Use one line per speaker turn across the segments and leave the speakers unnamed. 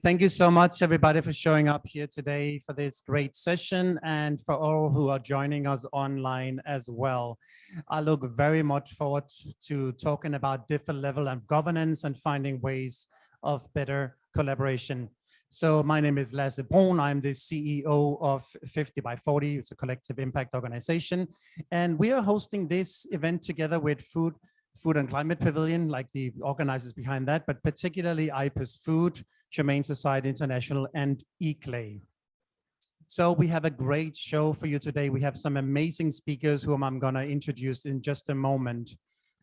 Thank you so much, everybody, for showing up here today for this great session and for all who are joining us online as well. I look very much forward to talking about different level of governance and finding ways of better collaboration. So my name is Lasse Brun. I'm the CEO of 50 by 40. It's a collective impact organization. And we are hosting this event together with Food and Climate Pavilion, like the organizers behind that, but particularly IPES Food, Humane Society International, and eClay. So we have a great show for you today. We have some amazing speakers whom I'm gonna introduce in just a moment.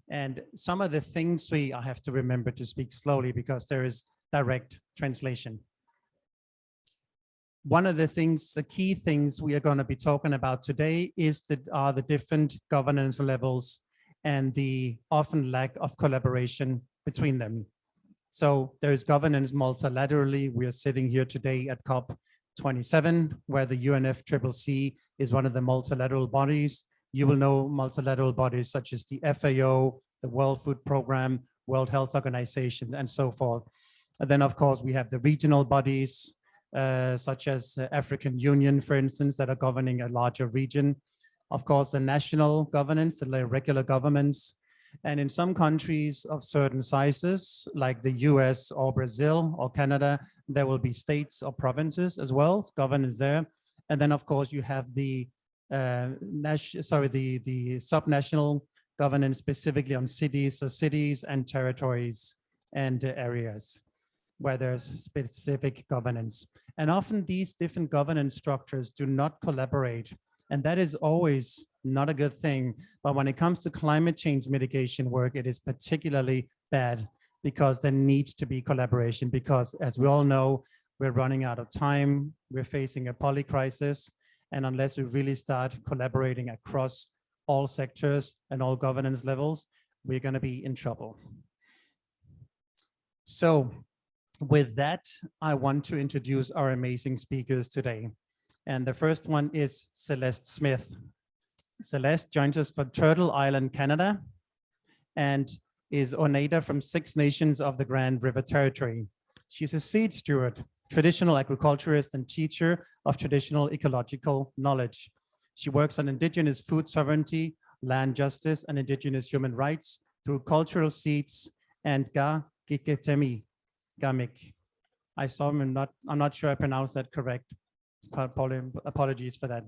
And some of the things I have to remember to speak slowly because there is direct translation. One of the key things we are gonna be talking about today is the different governance levels and the often lack of collaboration between them. So there is governance multilaterally. We are sitting here today at COP27, where the UNFCCC is one of the multilateral bodies. You will know multilateral bodies such as the FAO, the World Food Programme, World Health Organization, and so forth. And then, of course, we have the regional bodies, such as African Union, for instance, that are governing a larger region. Of course, the national governance, the regular governments, and in some countries of certain sizes, like the US or Brazil or Canada, there will be states or provinces as well, governance there. And then, of course, you have the subnational governance specifically on cities and territories and areas where there's specific governance. And often these different governance structures do not collaborate. And that is always not a good thing. But when it comes to climate change mitigation work, it is particularly bad because there needs to be collaboration because, as we all know, we're running out of time. We're facing a poly crisis. And unless we really start collaborating across all sectors and all governance levels, we're going to be in trouble. So with that, I want to introduce our amazing speakers today. And the first one is Celeste Smith. Celeste joins us from Turtle Island, Canada, and is Oneida from 6 nations of the Grand River Territory. She's a seed steward, traditional agriculturist, and teacher of traditional ecological knowledge. She works on Indigenous food sovereignty, land justice, and Indigenous human rights through cultural seeds and Giketemi, Gamik. I'm not sure I pronounced that correct. Apologies for that.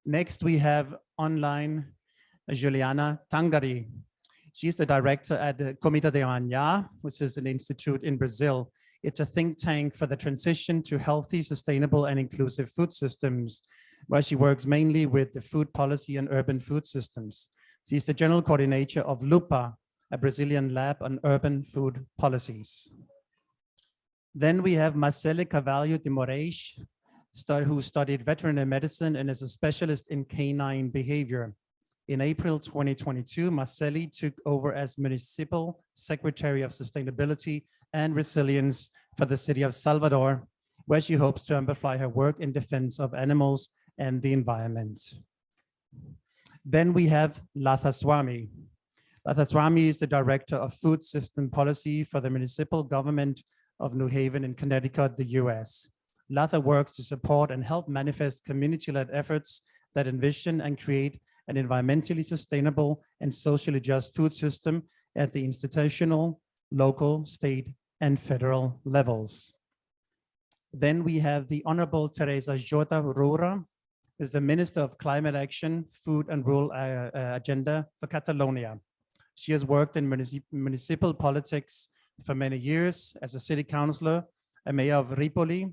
Next, we have online Juliana Tangari. She's the director at the Comida de Amanhã, which is an institute in Brazil. It's a think tank for the transition to healthy, sustainable, and inclusive food systems, where she works mainly with the food policy and urban food systems. She's the general coordinator of LUPA, a Brazilian lab on urban food policies. Then we have Marcele Carvalho de Moraes, who studied veterinary medicine and is a specialist in canine behavior. In April 2022, Marcele took over as Municipal Secretary of Sustainability and Resilience for the city of Salvador, where she hopes to amplify her work in defense of animals and the environment. Then we have Latha Swamy. Latha Swamy is the Director of Food System Policy for the Municipal Government of New Haven in Connecticut, the US. Latha works to support and help manifest community-led efforts that envision and create an environmentally sustainable and socially just food system at the institutional, local, state, and federal levels. Then we have the Honorable Teresa Roura, who is the Minister of Climate Action, Food and Rural Agenda for Catalonia. She has worked in municipal politics for many years as a city councillor, a mayor of Ripoli,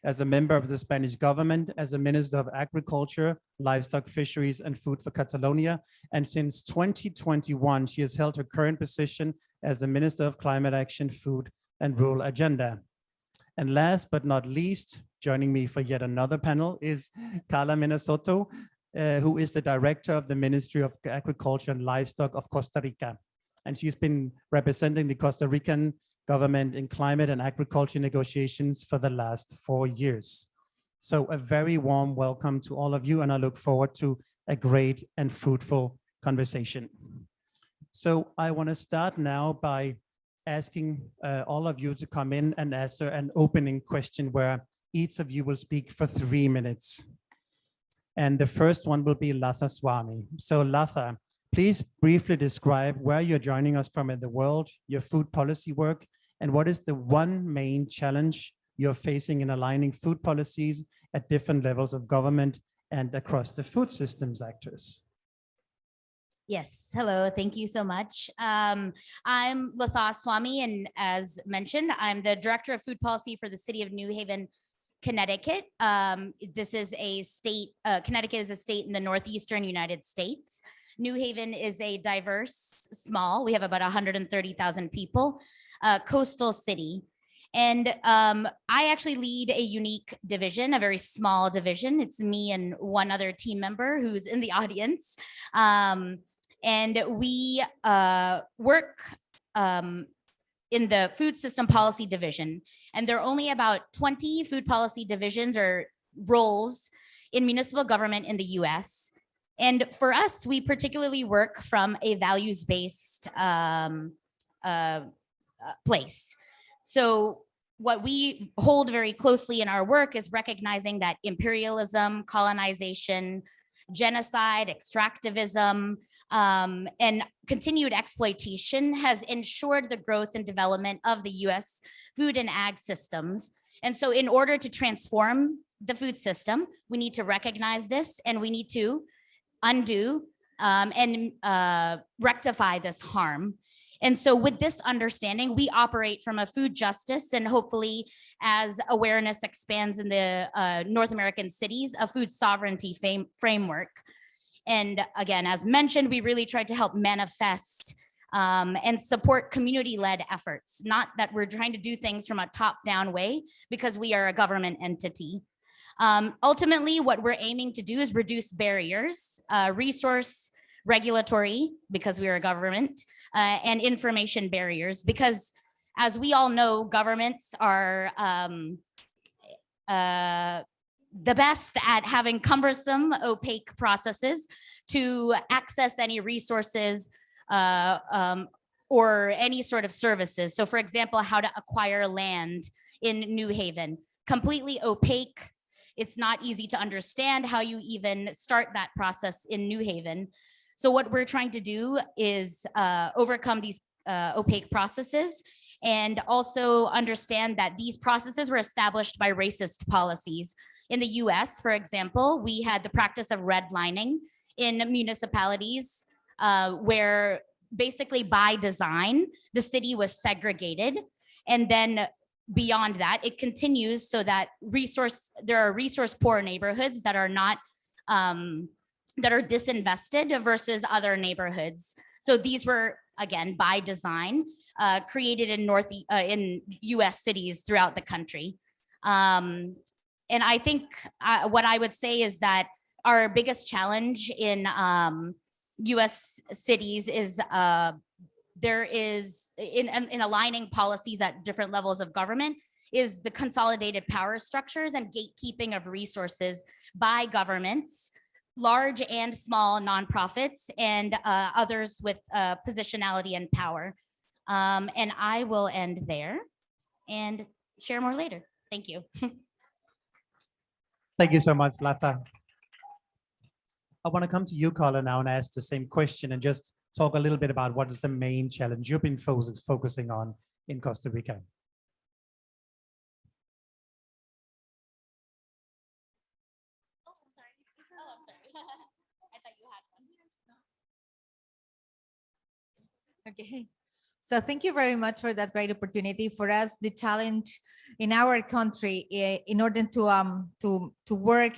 as a member of the Spanish government, as a Minister of Agriculture, Livestock, Fisheries, and Food for Catalonia. And since 2021, she has held her current position as the Minister of Climate Action, Food, and Rural Agenda. And last but not least, joining me for yet another panel is Mena Soto, who is the Director of the Ministry of Agriculture and Livestock of Costa Rica. And she's been representing the Costa Rican government in climate and agriculture negotiations for the last 4 years. So a very warm welcome to all of you, and I look forward to a great and fruitful conversation. So I want to start now by asking all of you to come in and answer an opening question where each of you will speak for 3 minutes. And the first one will be Latha Swamy. So Latha, please briefly describe where you're joining us from in the world, your food policy work, and what is the one main challenge you're facing in aligning food policies at different levels of government and across the food systems actors.
Yes, hello, thank you so much. I'm Latha Swamy, and as mentioned, I'm the Director of Food Policy for the City of New Haven, Connecticut. This is a state, Connecticut is a state in the Northeastern United States. New Haven is a diverse, small, we have about 130,000 people, coastal city. And I actually lead a unique division, a very small division. It's me and one other team member who's in the audience. And we work in the food system policy division. And there are only about 20 food policy divisions or roles in municipal government in the US. And for us, we particularly work from a values-based place. So what we hold very closely in our work is recognizing that imperialism, colonization, genocide, extractivism, and continued exploitation has ensured the growth and development of the US food and ag systems. And so in order to transform the food system, we need to recognize this, and we need to undo and rectify this harm. And so with this understanding, we operate from a food justice, and hopefully as awareness expands in the North American cities, a food sovereignty framework. And again, as mentioned, we really tried to help manifest and support community-led efforts, not that we're trying to do things from a top-down way, because we are a government entity. Ultimately, what we're aiming to do is reduce barriers, resource, regulatory, because we are a government, and information barriers, because as we all know, governments are the best at having cumbersome, opaque processes to access any resources or any sort of services. So for example, how to acquire land in New Haven, completely opaque. It's not easy to understand how you even start that process in New Haven. So what we're trying to do is overcome these opaque processes, and also understand that these processes were established by racist policies. In the US, for example, we had the practice of redlining in municipalities where basically by design, the city was segregated. And then beyond that, it continues so that there are resource poor neighborhoods that are not, that are disinvested versus other neighborhoods. So these were, again, by design, created in US cities throughout the country. And I think what I would say is that our biggest challenge in US cities is there is, in aligning policies at different levels of government, is the consolidated power structures and gatekeeping of resources by governments, large and small nonprofits, and others with positionality and power. And I will end there and share more later. Thank you.
Thank you so much, Latha. I want to come to you, Paula, now and ask the same question and just talk a little bit about what is the main challenge you've been focusing on in Costa Rica.
Oh, I'm sorry. Oh, I'm sorry. I thought you had one.
Okay. So thank you very much for that great opportunity. For us, the challenge in our country, in order to work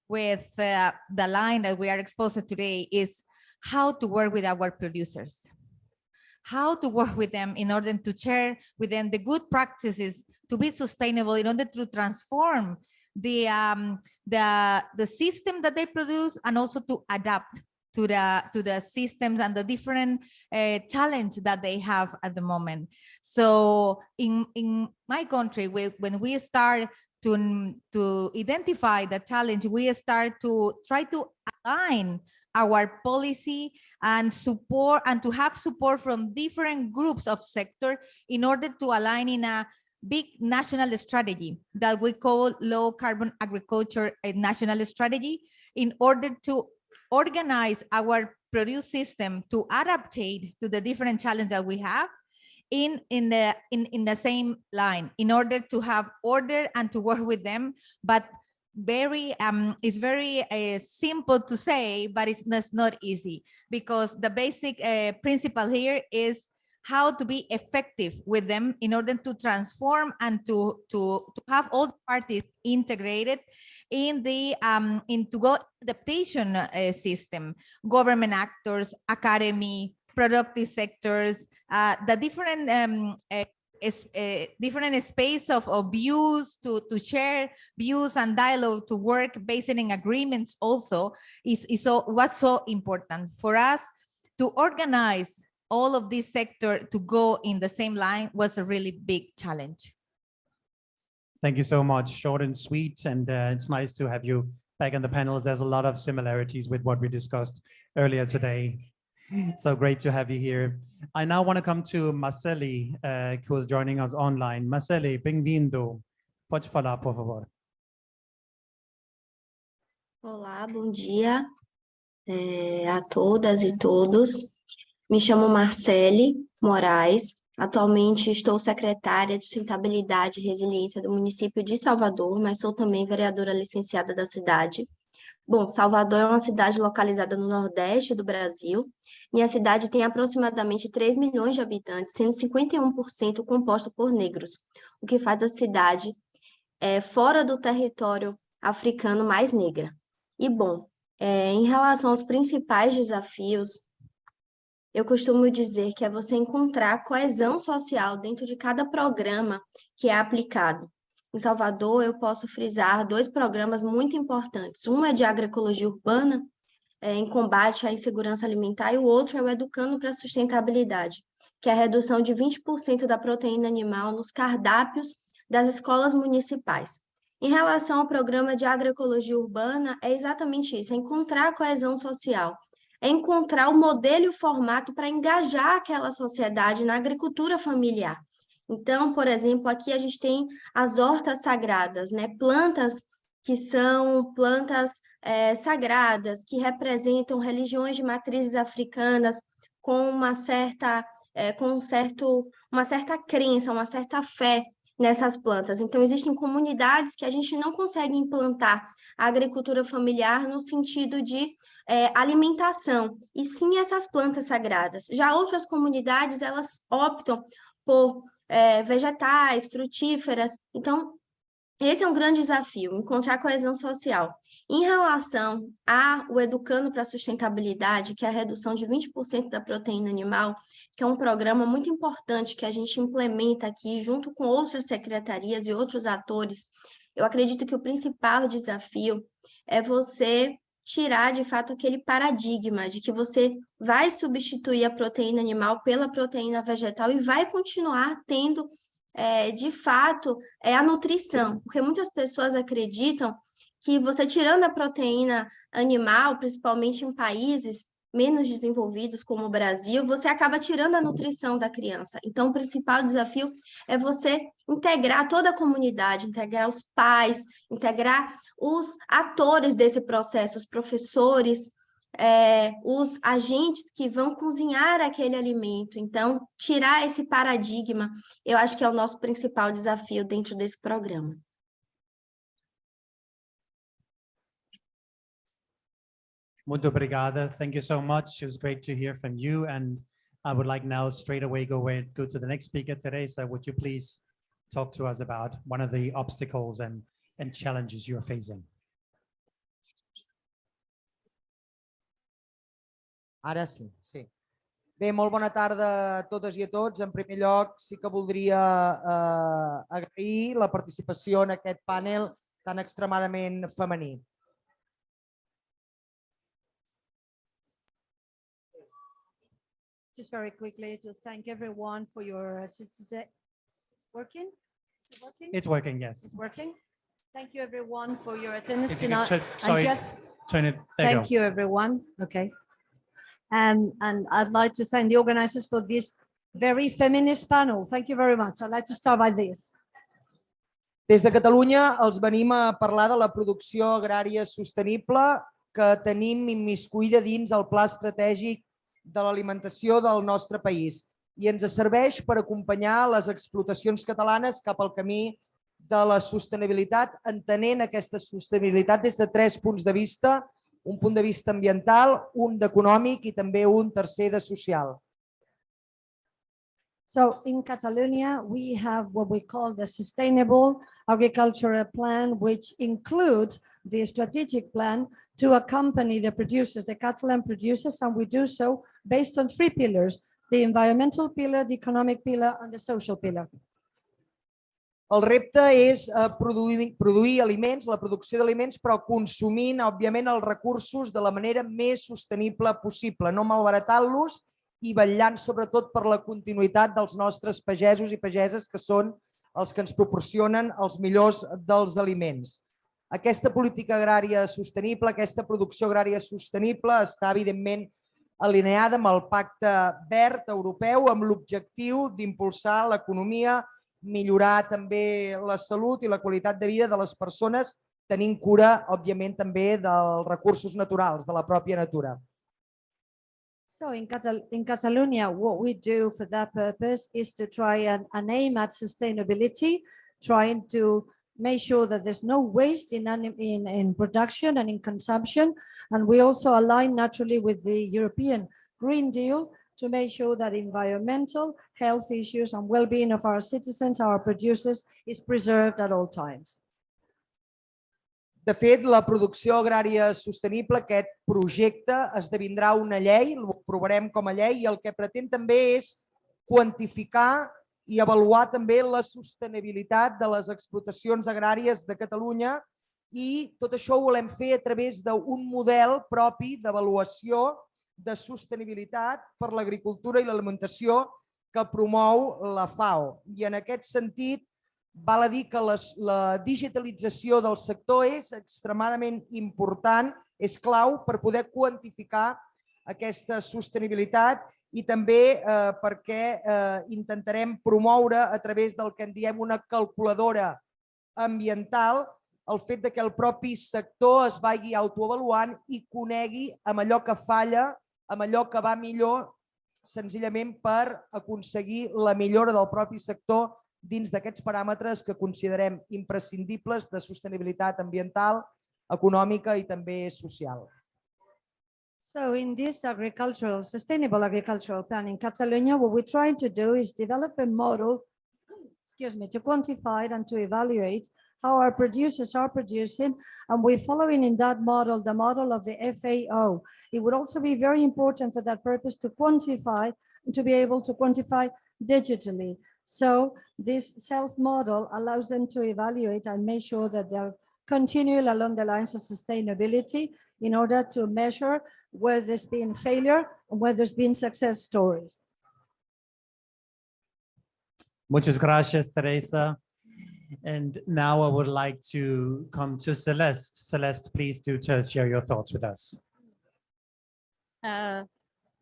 with the line that we are exposed to today, is how to work with our producers, how to work with them in order to share with them the good practices to be sustainable, in order to transform the system that they produce, and also to adapt to the systems and the different challenge that they have at the moment. So in my country, when we start to identify the challenge, we start to try to align our policy and support, and to have support from different groups of sector in order to align in a big national strategy that we call low carbon agriculture national strategy, in order to organize our produce system to adaptate to the different challenges that we have in the same line, in order to have order and to work with them. But it's very simple to say, but it's not easy, because the basic principle here is how to be effective with them in order to transform and to have all parties integrated in the into adaptation system, government actors, academy, productive sectors, the different different space of views to share views and dialogue, to work based in agreements also is so what's so important for us. To organize all of this sector to go in the same line was a really big challenge.
Thank you so much. Short and sweet, and it's nice to have you back on the panel. There's a lot of similarities with what we discussed earlier today. So great to have you here. I now want to come to Marceli, who is joining us online. Marceli, bem-vindo. Pode falar, por favor.
Olá, bom dia a todas e todos. Me chamo Marceli Moraes. Atualmente estou secretária de Sustentabilidade e Resiliência do município de Salvador, mas sou também vereadora licenciada da cidade. Bom, Salvador é uma cidade localizada no Nordeste do Brasil. Minha cidade tem aproximadamente 3 milhões de habitantes, sendo 51% composta por negros, o que faz a cidade fora do território africano mais negra. E, bom, em relação aos principais desafios, eu costumo dizer que é você encontrar coesão social dentro de cada programa que é aplicado. Em Salvador, eu posso frisar 2 programas muito importantes. Um é de agroecologia urbana, em combate à insegurança alimentar, e o outro é o Educando para a Sustentabilidade, que é a redução de 20% da proteína animal nos cardápios das escolas municipais. Em relação ao programa de agroecologia urbana, é exatamente isso, é encontrar a coesão social, é encontrar o modelo e o formato para engajar aquela sociedade na agricultura familiar. Então, por exemplo, aqui a gente tem as hortas sagradas, né? Plantas que são plantas sagradas, que representam religiões de matrizes africanas com uma certa crença, uma certa fé nessas plantas. Então, existem comunidades que a gente não consegue implantar a agricultura familiar no sentido de alimentação, e sim essas plantas sagradas. Já outras comunidades, elas optam por vegetais, frutíferas. Então, esse é um grande desafio, encontrar coesão social. Em relação ao Educando para a Sustentabilidade, que é a redução de 20% da proteína animal, que é um programa muito importante que a gente implementa aqui junto com outras secretarias e outros atores, eu acredito que o principal desafio é você tirar, de fato, aquele paradigma de que você vai substituir a proteína animal pela proteína vegetal e vai continuar tendo, de fato, a nutrição, porque muitas pessoas acreditam que você tirando a proteína animal, principalmente em países menos desenvolvidos como o Brasil, você acaba tirando a nutrição da criança. Então, o principal desafio é você integrar toda a comunidade, integrar os pais, integrar os atores desse processo, os professores, os agentes que vão cozinhar aquele alimento. Então, tirar esse paradigma, eu acho que é o nosso principal desafio dentro desse programa.
Muito obrigada. Thank you so much. It was great to hear from you. And I would like now straight away go to the next speaker, Teresa. Would you please talk to us about one of the obstacles and challenges you are facing?
Ara sí, sí. Bé, molt bona tarda a totes i a tots. En primer lloc, sí que voldria agrair la participació en aquest panel tan extremadament femení.
Just very quickly to thank everyone for your working. Is it working?
It's working, yes.
It's working. Thank you everyone for your attendance
If you
tonight.
could sorry, Turn it. There you
Thank
go.
you, everyone. Okay. And I'd like to thank the organizers for this very feminist panel. Thank you very much. I'd like to start by this.
Des de Catalunya els venim a parlar de la producció agrària sostenible que tenim immiscuïda dins el pla estratègic de l'alimentació del nostre país i ens serveix per acompanyar les explotacions catalanes cap al camí de la sostenibilitat, entenent aquesta sostenibilitat des de 3 punts de vista, un punt de vista ambiental, un d'econòmic i també un tercer de social.
So in Catalonia, we have what we call the Sustainable Agricultural Plan, which includes the strategic plan to accompany the producers, the Catalan producers, and we do so based on 3 pillars, the environmental pillar, the economic pillar, and the social pillar.
El repte és produir aliments, la producció d'aliments, però consumint, òbviament, els recursos de la manera més sostenible possible, no malbaratant-los i vetllant sobretot per la continuïtat dels nostres pagesos i pageses, que són els que ens proporcionen els millors dels aliments. Aquesta política agrària sostenible, aquesta producció agrària sostenible està, evidentment, alineada amb el Pacte Verd Europeu, amb l'objectiu d'impulsar l'economia, millorar també la salut i la qualitat de vida de les persones, tenint cura, òbviament, també dels recursos naturals, de la pròpia natura.
So in Catalonia, what we do for that purpose is to try and aim at sustainability, trying to make sure that there's no waste in production and in consumption. And we also align naturally with the European Green Deal to make sure that environmental, health issues and well-being of our citizens, our producers, is preserved at all times.
De fet, la producció agrària sostenible, aquest projecte, esdevindrà una llei, ho aprovarem com a llei, i el que pretén també és quantificar i avaluar també la sostenibilitat de les explotacions agràries de Catalunya, i tot això ho volem fer a través d'un model propi d'avaluació de sostenibilitat per l'agricultura i l'alimentació que promou la FAO. I en aquest sentit, val a dir que la digitalització del sector és extremadament important, és clau per poder quantificar aquesta sostenibilitat i també perquè intentarem promoure a través del que en diem una calculadora ambiental el fet que el propi sector es vagi autoavaluant i conegui amb allò que falla, amb allò que va millor, senzillament per aconseguir la millora del propi sector dins d'aquests paràmetres que considerem imprescindibles de sostenibilitat ambiental, econòmica i també social.
So in this sustainable agricultural plan in Catalonia, what we're trying to do is develop a model, to quantify and to evaluate how our producers are producing, and we're following in that model, the model of the FAO. It would also be very important for that purpose to quantify, to be able to quantify digitally. So this self-model allows them to evaluate and make sure that they're continuing along the lines of sustainability in order to measure where there's been failure and where there's been success stories.
Muchas gracias, Teresa. And now I would like to come to Celeste. Celeste, please do just share your thoughts with us.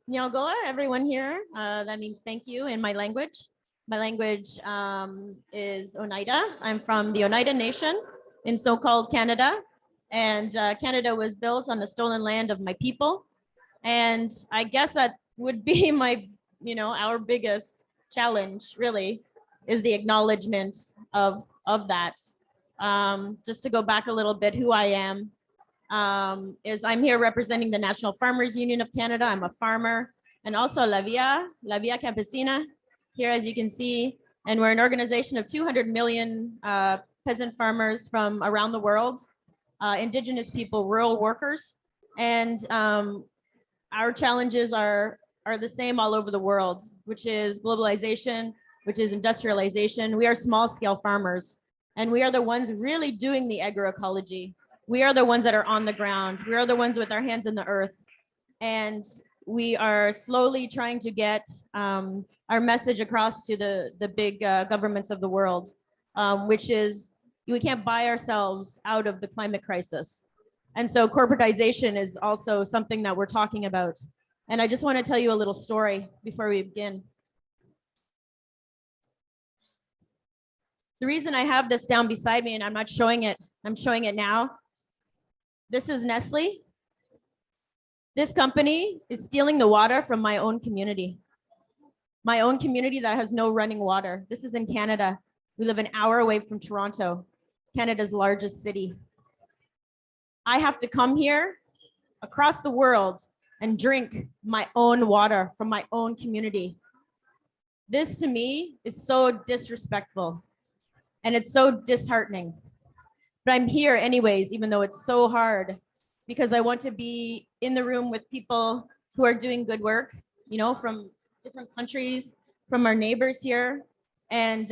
Nyalgola, everyone here. That means thank you in my language. My language is Oneida. I'm from the Oneida Nation in so-called Canada. And Canada was built on the stolen land of my people. And I guess that would be my, our biggest challenge, really, is the acknowledgement of that. Just to go back a little bit, who I am is I'm here representing the National Farmers Union of Canada. I'm a farmer, and also La Via Campesina here, as you can see. And we're an organization of 200 million peasant farmers from around the world, Indigenous people, rural workers. And our challenges are the same all over the world, which is globalization, which is industrialization. We are small scale farmers, and we are the ones really doing the agroecology. We are the ones that are on the ground. We are the ones with our hands in the earth. And we are slowly trying to get our message across to the big governments of the world, which is we can't buy ourselves out of the climate crisis. And so corporatization is also something that we're talking about. And I just want to tell you a little story before we begin. The reason I have this down beside me and I'm not showing it, I'm showing it now. This is Nestle. This company is stealing the water from my own community. My own community that has no running water. This is in Canada. We live an hour away from Toronto, Canada's largest city. I have to come here across the world and drink my own water from my own community. This to me is so disrespectful and it's so disheartening. But I'm here anyways, even though it's so hard, because I want to be in the room with people who are doing good work, you know, from different countries, from our neighbors here, and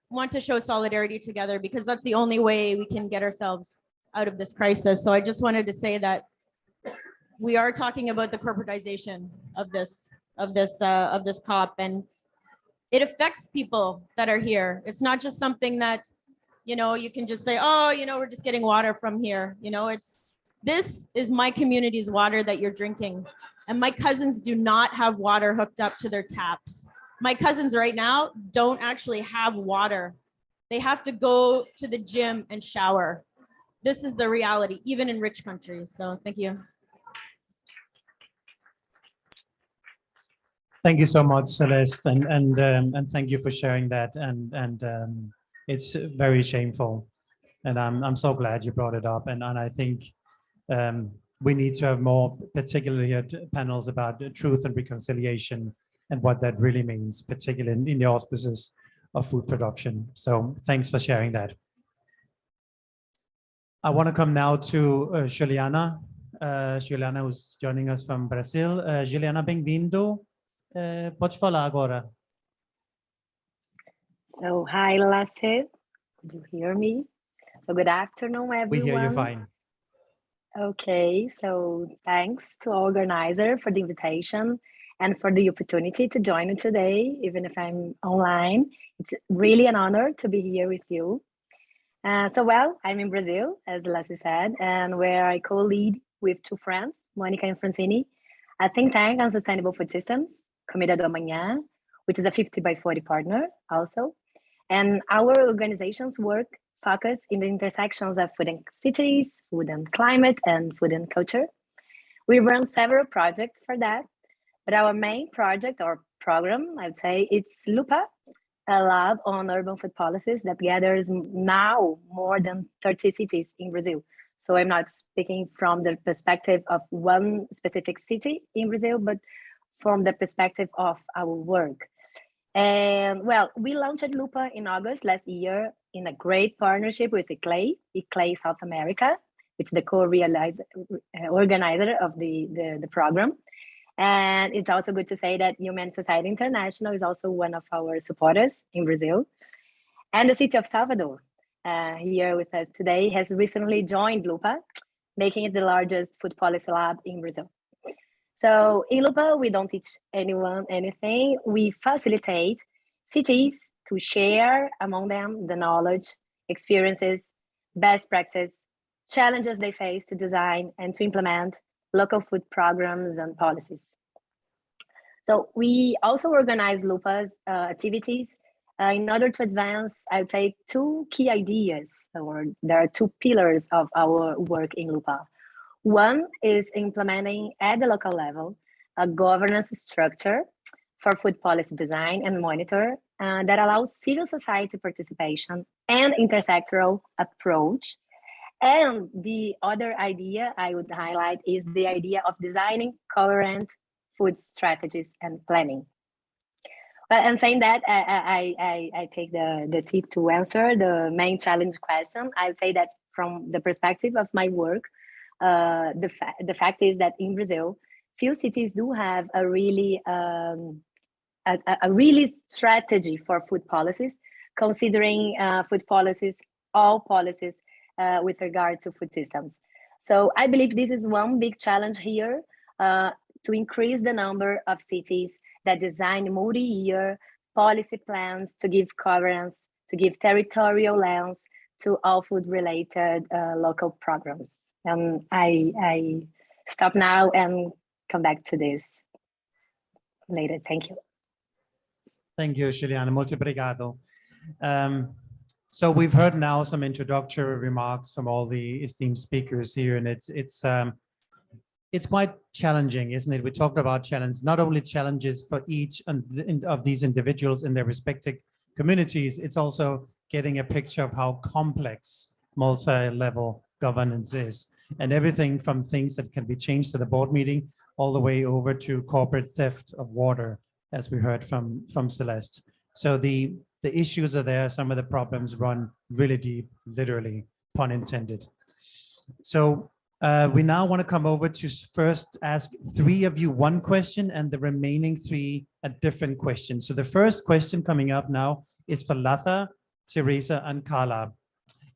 want to show solidarity together, because that's the only way we can get ourselves out of this crisis. So I just wanted to say that we are talking about the corporatization of this COP, and it affects people that are here. It's not just something that, you know, you can just say, oh, you know, we're just getting water from here. You know, this is my community's water that you're drinking. And my cousins do not have water hooked up to their taps. My cousins right now don't actually have water. They have to go to the gym and shower. This is the reality, even in rich countries. So thank you.
Thank you so much, Celeste, and thank you for sharing that. And it's very shameful, and I'm so glad you brought it up. And I think we need to have more, particularly at panels about truth and reconciliation and what that really means, particularly in the auspices of food production. So thanks for sharing that. I want to come now to Juliana. Juliana, who's joining us from Brazil. Juliana, bem-vindo. Pode falar agora.
So, hi, Latha. Did you hear me? So, good afternoon, everyone.
We hear you fine.
Okay, so thanks to organizer for the invitation and for the opportunity to join you today, even if I'm online. It's really an honor to be here with you. Well, I'm in Brazil, as Latha said, and where I co-lead with two friends, Monica and Francini, a think tank on sustainable food systems, Comida do Amanhã, which is a 50x40 partner also. And our organization's work focus in the intersections of food and cities, food and climate, and food and culture. We run several projects for that, but our main project or program, I would say, it's LUPA, a lab on urban food policies that gathers now more than 30 cities in Brazil. So I'm not speaking from the perspective of one specific city in Brazil, but from the perspective of our work. And well, we launched LUPA in August last year in a great partnership with ICLEI South America, which is the organizer of the program. And it's also good to say that Human Society International is also one of our supporters in Brazil. And the city of Salvador, here with us today, has recently joined LUPA, making it the largest food policy lab in Brazil. So in LUPA, we don't teach anyone anything. We facilitate cities to share among them the knowledge, experiences, best practices, challenges they face to design and to implement local food programs and policies. So we also organize LUPA's activities in order to advance, I would say, two key ideas, or there are two pillars of our work in LUPA. One is implementing at the local level a governance structure for food policy design and monitor that allows civil society participation and intersectoral approach. And the other idea I would highlight is the idea of designing coherent food strategies and planning. Well, and saying that, I take the tip to answer the main challenge question. I would say that from the perspective of my work, the fact is that in Brazil, few cities do have a really strategy for food policies, considering food policies, all policies with regard to food systems. So I believe this is one big challenge here, to increase the number of cities that design multi-year policy plans to give coherence, to give territorial lens to all food-related local programs. I stop now and come back to this later. Thank you.
Thank you, Juliana. Molto obrigado. So we've heard now some introductory remarks from all the esteemed speakers here, and it's quite challenging, isn't it? We talked about challenge, not only challenges for each of these individuals in their respective communities, it's also getting a picture of how complex multi-level governance is, and everything from things that can be changed at a board meeting all the way over to corporate theft of water, as we heard from Celeste. So the issues are there. Some of the problems run really deep, literally, pun intended. So we now want to come over to first ask three of you one question and the remaining three a different question. So the first question coming up now is for Latha, Teresa, and Paula.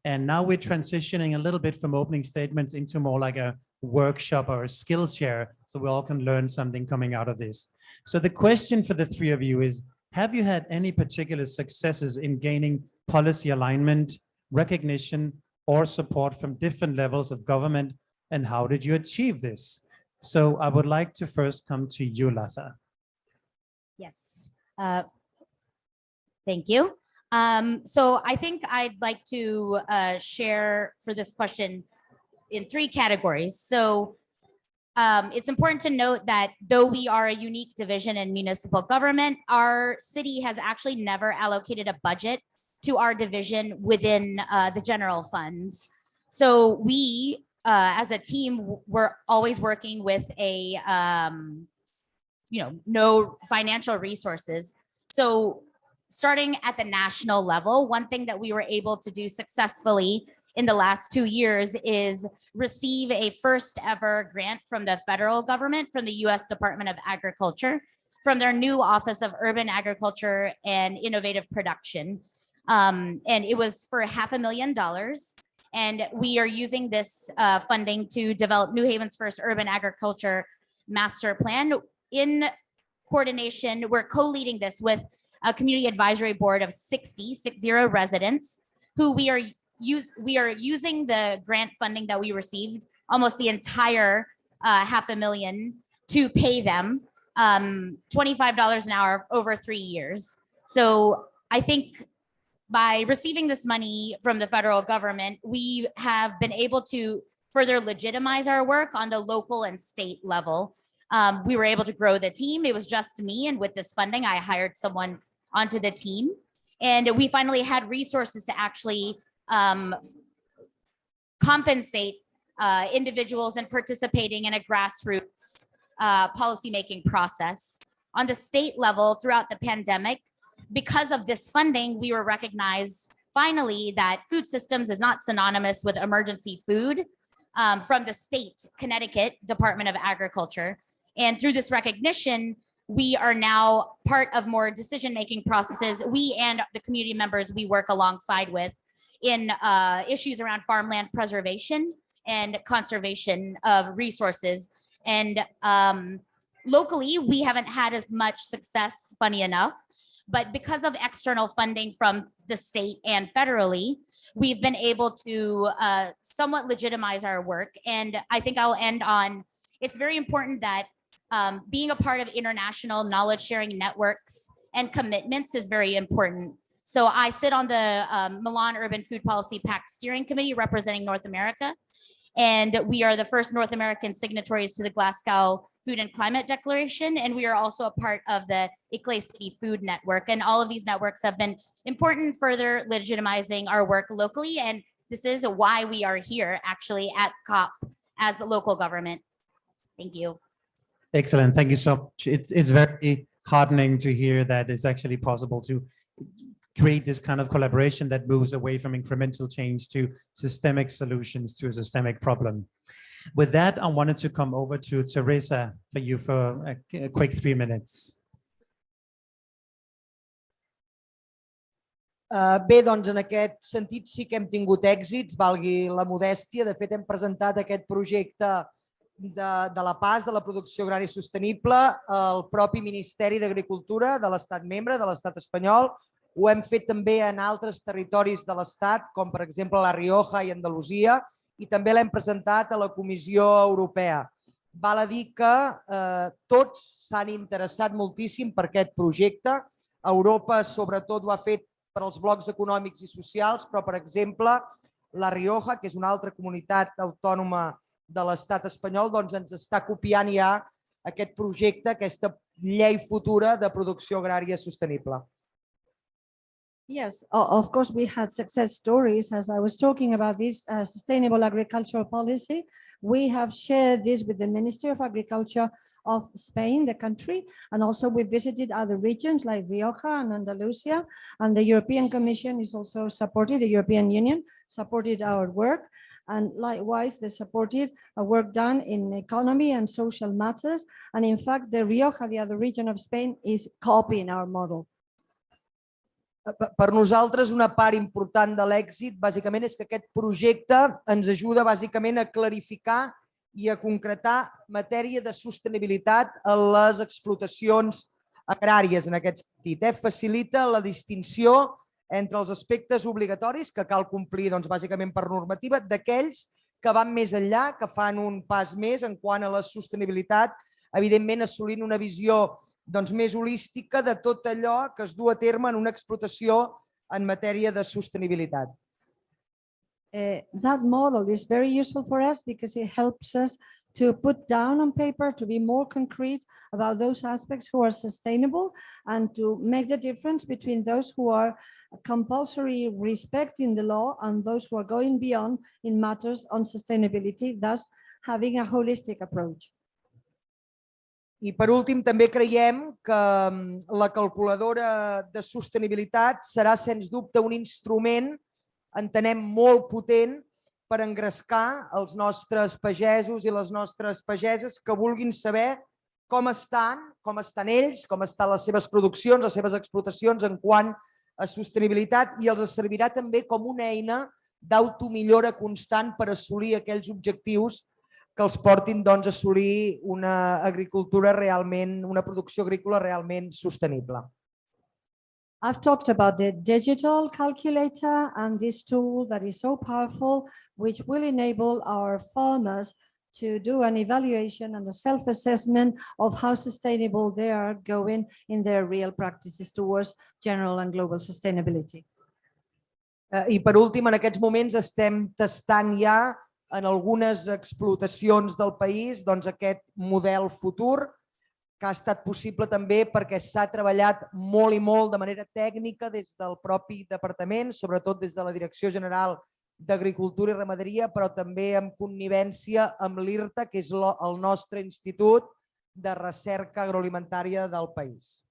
And now we're transitioning a little bit from opening statements into more like a workshop or a skill share, so we all can learn something coming out of this. So the question for the three of you is, have you had any particular successes in gaining policy alignment, recognition, or support from different levels of government, and how did you achieve this? So I would like to first come to you, Latha.
Yes, thank you. So I think I'd like to share for this question in three categories. So it's important to note that though we are a unique division in municipal government, our city has actually never allocated a budget to our division within the general funds. So we, as a team, we're always working with a, no financial resources. So starting at the national level, one thing that we were able to do successfully in the last 2 years is receive a first ever grant from the federal government, from the U.S. Department of Agriculture, from their new Office of Urban Agriculture and Innovative Production. And it was for $500,000. And we are using this funding to develop New Haven's first urban agriculture master plan. In coordination, we're co-leading this with a community advisory board of 60 residents who we are using the grant funding that we received, almost the entire $500,000, to pay them $25 an hour over 3 years. So I think by receiving this money from the federal government, we have been able to further legitimize our work on the local and state level. We were able to grow the team. It was just me, and with this funding, I hired someone onto the team. And we finally had resources to actually compensate individuals in participating in a grassroots policymaking process. On the state level, throughout the pandemic, because of this funding, we were recognized finally that food systems is not synonymous with emergency food from the state, Connecticut Department of Agriculture. And through this recognition, we are now part of more decision-making processes, we and the community members we work alongside with, in issues around farmland preservation and conservation of resources. And locally, we haven't had as much success, funny enough, but because of external funding from the state and federally, we've been able to somewhat legitimize our work. And I think I'll end on, it's very important that being a part of international knowledge sharing networks and commitments is very important. So I sit on the Milan Urban Food Policy Pact Steering Committee representing North America. And we are the first North American signatories to the Glasgow Food and Climate Declaration. And we are also a part of the Ickley City Food Network. And all of these networks have been important further legitimizing our work locally. And this is why we are here actually at COP as a local government. Thank you.
Excellent. Thank you so much. It's very heartening to hear that it's actually possible to create this kind of collaboration that moves away from incremental change to systemic solutions to a systemic problem. With that, I wanted to come over to Teresa for you for a quick 3 minutes.
Bé, doncs en aquest sentit sí que hem tingut èxits, valgui la modèstia. De fet, hem presentat aquest projecte de la PAS, de la producció agrària sostenible, al propi Ministeri d'Agricultura de l'Estat membre, de l'Estat espanyol. Ho hem fet també en altres territoris de l'Estat, com per exemple La Rioja i Andalusia, i també l'hem presentat a la Comissió Europea. Val a dir que tots s'han interessat moltíssim per aquest projecte. Europa, sobretot, ho ha fet per als blocs econòmics i socials, però, per exemple, La Rioja, que és una altra comunitat autònoma de l'estat espanyol, doncs ens està copiant ja aquest projecte, aquesta llei futura de producció agrària sostenible.
Yes, of course, we had success stories. As I was talking about this sustainable agricultural policy, we have shared this with the Ministry of Agriculture of Spain, the country, and also we visited other regions like Rioja and Andalusia, and the European Commission is also supported, the European Union supported our work, and likewise they supported a work done in economy and social matters, and in fact the Rioja, the other region of Spain, is copying our model.
Per nosaltres, una part important de l'èxit, bàsicament, és que aquest projecte ens ajuda bàsicament a clarificar i a concretar matèria de sostenibilitat a les explotacions agràries en aquest sentit. Facilita la distinció entre els aspectes obligatoris que cal complir, doncs, bàsicament per normativa, d'aquells que van més enllà, que fan un pas més en quant a la sostenibilitat, evidentment assolint una visió doncs, més holística de tot allò que es du a terme en una explotació en matèria de sostenibilitat.
That model is very useful for us because it helps us to put down on paper, to be more concrete about those aspects who are sustainable and to make the difference between those who are compulsory respecting the law and those who are going beyond in matters on sustainability, thus having a holistic approach.
I per últim, també creiem que la calculadora de sostenibilitat serà, sens dubte, un instrument, entenem, molt potent per engrescar els nostres pagesos i les nostres pageses que vulguin saber com estan ells, com estan les seves produccions, les seves explotacions en quant a sostenibilitat, i els servirà també com una eina d'automillora constant per assolir aquells objectius que els portin doncs, a assolir una agricultura realment, una producció agrícola realment sostenible.
I've talked about the digital calculator and this tool that is so powerful, which will enable our farmers to do an evaluation and a self-assessment of how sustainable they are going in their real practices towards general and global sustainability.
I per últim, en aquests moments estem tastant ja en algunes explotacions del país doncs, aquest model futur, que ha estat possible també perquè s'ha treballat molt i molt de manera tècnica des del propi departament, sobretot des de la Direcció General d'Agricultura i Ramaderia, però també en connivència amb l'IRTA, que és el nostre institut de recerca agroalimentària del país.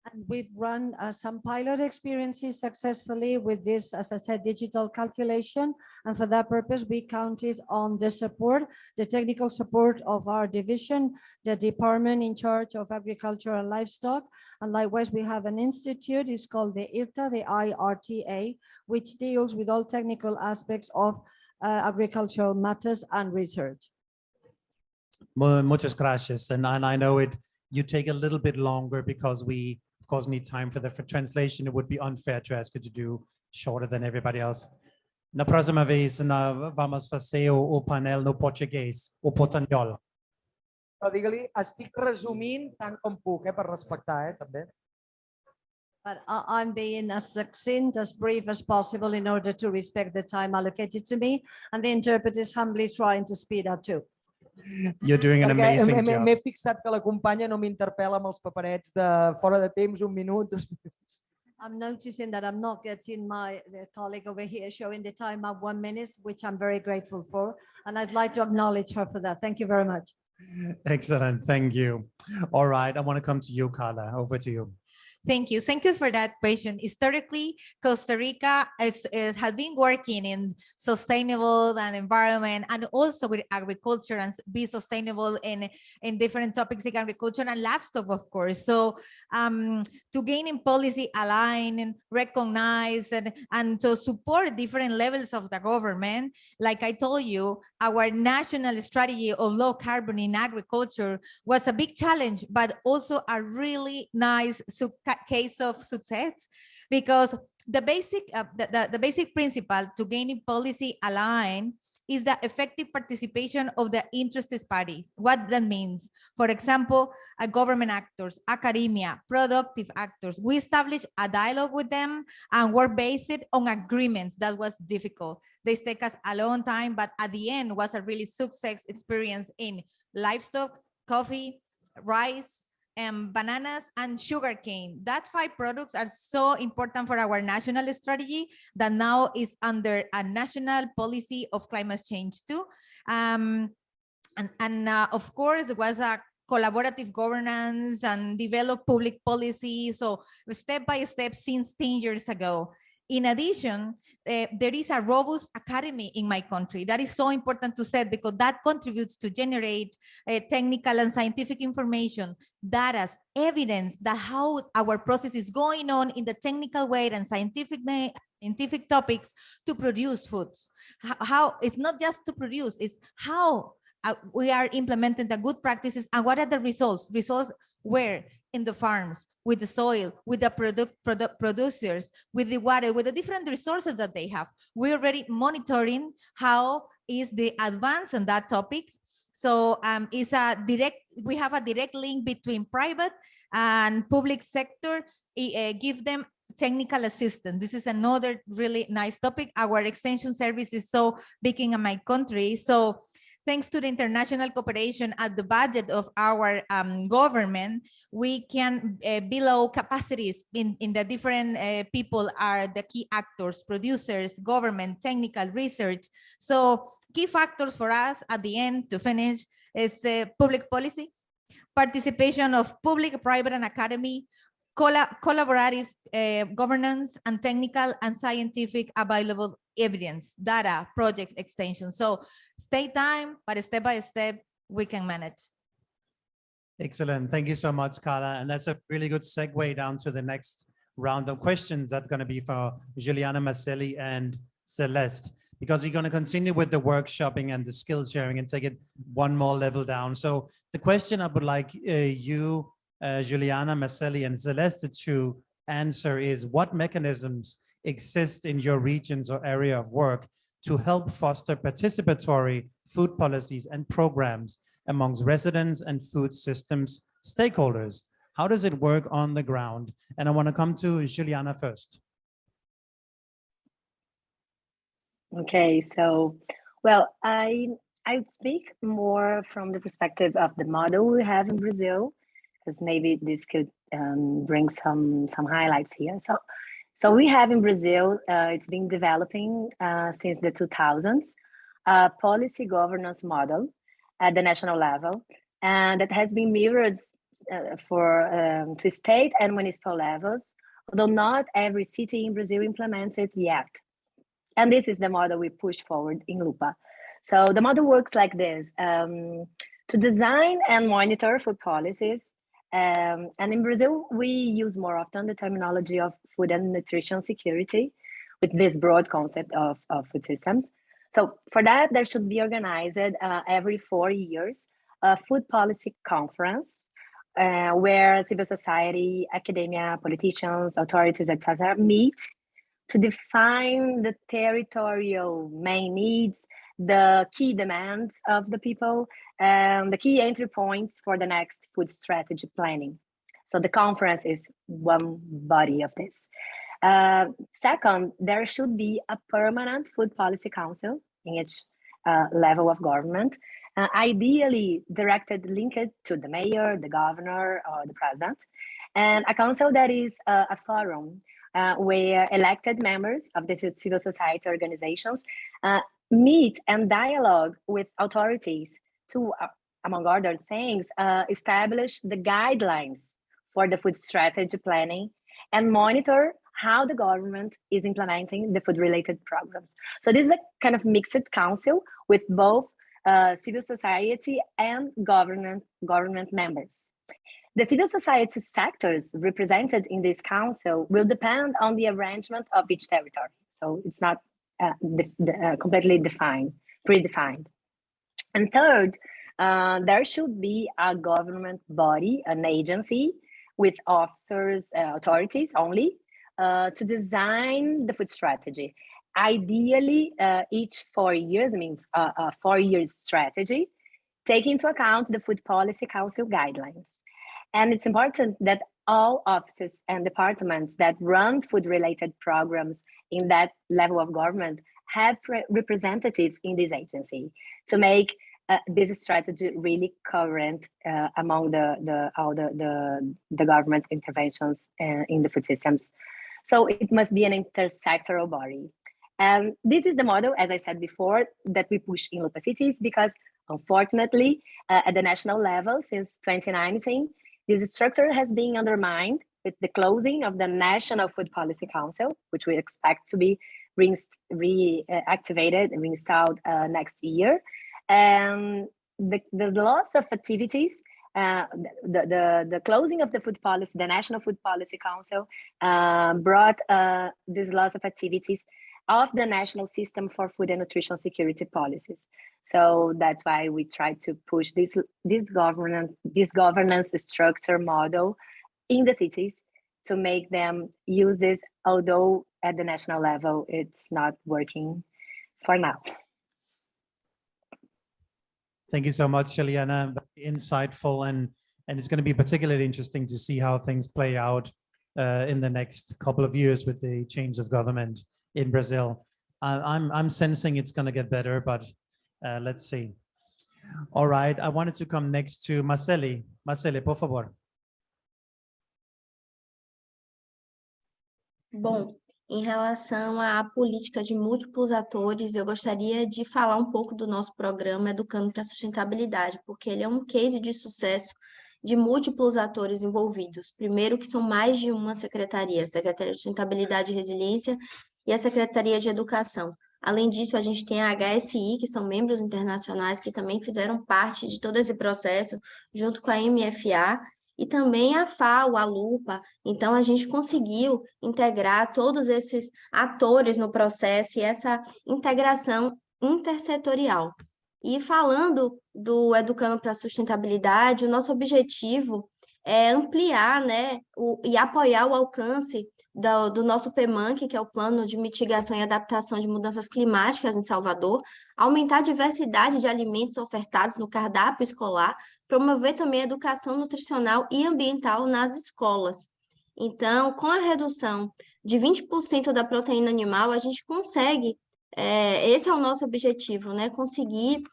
And we've run some pilot experiences successfully with this, as I said, digital calculation. And for that purpose, we counted on the support, the technical support of our division, the department in charge of agriculture and livestock. And likewise, we have an institute, it's called the IRTA, the IRTA, which deals with all technical aspects of agricultural matters and research.
Muchas gracias. And I know you take a little bit longer because we, of course, need time for the translation. It would be unfair to ask you to do shorter than everybody else. Na próxima vez, vamos fazer o painel no português, o portanhol.
Però digue-li, estic resumint tant com puc, per respectar, també.
But I'm being as succinct, as brief as possible in order to respect the time allocated to me, and the interpreters humbly trying to speed up too.
You're doing an amazing job.
M'he fixat que la companya no m'interpel·la amb els paperets de fora de temps, 1 minut, 2 minuts.
I'm noticing that I'm not getting the colleague over here showing the time at 1 minute, which I'm very grateful for. And I'd like to acknowledge her for that. Thank you very much.
Excellent. Thank you. All right. I want to come to you, Carla. Over to you.
Thank you. Thank you for that question. Historically, Costa Rica has been working in sustainable and environment and also with agriculture and be sustainable in different topics like agriculture and livestock, of course. So to gain in policy align and recognize and to support different levels of the government, like I told you, our national strategy of low carbon in agriculture was a big challenge, but also a really nice case of success, because the basic principle to gaining policy aligned is the effective participation of the interested parties. What that means, for example, government actors, academia, productive actors. We established a dialogue with them and we're based on agreements. That was difficult. They take us a long time, but at the end was a really success experience in livestock, coffee, rice, bananas and sugarcane. That 5 products are so important for our national strategy that now is under a national policy of climate change too. Of course, it was a collaborative governance and develop public policy. So step by step since 10 years ago. In addition, there is a robust academy in my country. That is so important to say because that contributes to generate technical and scientific information, data, evidence that how our process is going on in the technical way and scientific topics to produce foods. How it's not just to produce, it's how we are implementing the good practices and what are the results? Results where? In the farms, with the soil, with the producers, with the water, with the different resources that they have. We're already monitoring how is the advance on that topics. So we have a direct link between private and public sector, give them technical assistance. This is another really nice topic. Our extension service is so big in my country. So thanks to the international cooperation at the budget of our government, we can below capacities in the different people are the key actors, producers, government, technical research. So key factors for us at the end to finish is public policy, participation of public, private and academy, collaborative governance and technical and scientific available evidence, data, projects, extension. So stay time, but step by step, we can manage.
Excellent. Thank you so much, Carla. And that's a really good segue down to the next round of questions that's going to be for Juliana, Marcelli, and Celeste, because we're going to continue with the workshopping and the skill sharing and take it one more level down. So the question I would like you, Juliana, Marcelli, and Celeste to answer is, what mechanisms exist in your regions or area of work to help foster participatory food policies and programs amongst residents and food systems stakeholders? How does it work on the ground? And I want to come to Juliana first.
Okay, so, well, I speak more from the perspective of the model we have in Brazil, because maybe this could bring some highlights here. So we have in Brazil, it's been developing since the 2000s, a policy governance model at the national level, and that has been mirrored to state and municipal levels, although not every city in Brazil implements it yet. And this is the model we push forward in Lupa. So the model works like this: to design and monitor food policies. And in Brazil, we use more often the terminology of food and nutrition security with this broad concept of food systems. So for that, there should be organized every 4 years a food policy conference where civil society, academia, politicians, authorities, etc., meet to define the territorial main needs, the key demands of the people, and the key entry points for the next food strategy planning. So the conference is one body of this. Second, there should be a permanent food policy council in each level of government, ideally linked to the mayor, the governor, or the president, and a council that is a forum where elected members of the civil society organizations meet and dialogue with authorities to, among other things, establish the guidelines for the food strategy planning and monitor how the government is implementing the food-related programs. So this is a kind of mixed council with both civil society and government members. The civil society sectors represented in this council will depend on the arrangement of each territory. So it's not completely predefined. And third, there should be a government body, an agency with officers, authorities only, to design the food strategy. Ideally, each 4 years, I mean, 4 years strategy, take into account the Food Policy Council guidelines. And it's important that all offices and departments that run food-related programs in that level of government have representatives in this agency to make this strategy really current among all the government interventions in the food systems. So it must be an intersectoral body. And this is the model, as I said before, that we push in local cities, because unfortunately, at the national level, since 2019, this structure has been undermined with the closing of the National Food Policy Council, which we expect to be reactivated and reinstalled next year. And the loss of activities, the closing of the food policy, the National Food Policy Council brought this loss of activities of the national system for food and nutrition security policies. So that's why we try to push this governance structure model in the cities to make them use this, although at the national level, it's not working for now.
Thank you so much, Juliana. Very insightful, and it's going to be particularly interesting to see how things play out in the next couple of years with the change of government in Brazil. I'm sensing it's going to get better, but let's see. All right, I wanted to come next to Marcele. Marcele, por favor.
Bom, em relação à política de múltiplos atores, eu gostaria de falar um pouco do nosso programa Educando para a Sustentabilidade, porque ele é um case de sucesso de múltiplos atores envolvidos. Primeiro, que são mais de uma secretaria, a Secretaria de Sustentabilidade e Resiliência e a Secretaria de Educação. Além disso, a gente tem a HSI, que são membros internacionais que também fizeram parte de todo esse processo, junto com a MFA, e também a FAO, a Lupa. Então, a gente conseguiu integrar todos esses atores no processo e essa integração intersetorial. E falando do Educando para a Sustentabilidade, o nosso objetivo é ampliar, né, e apoiar o alcance do nosso PMANC, que é o Plano de Mitigação e Adaptação de Mudanças Climáticas em Salvador, aumentar a diversidade de alimentos ofertados no cardápio escolar, promover também a educação nutricional e ambiental nas escolas. Então, com a redução de 20% da proteína animal, a gente consegue, esse é o nosso objetivo, né? Conseguir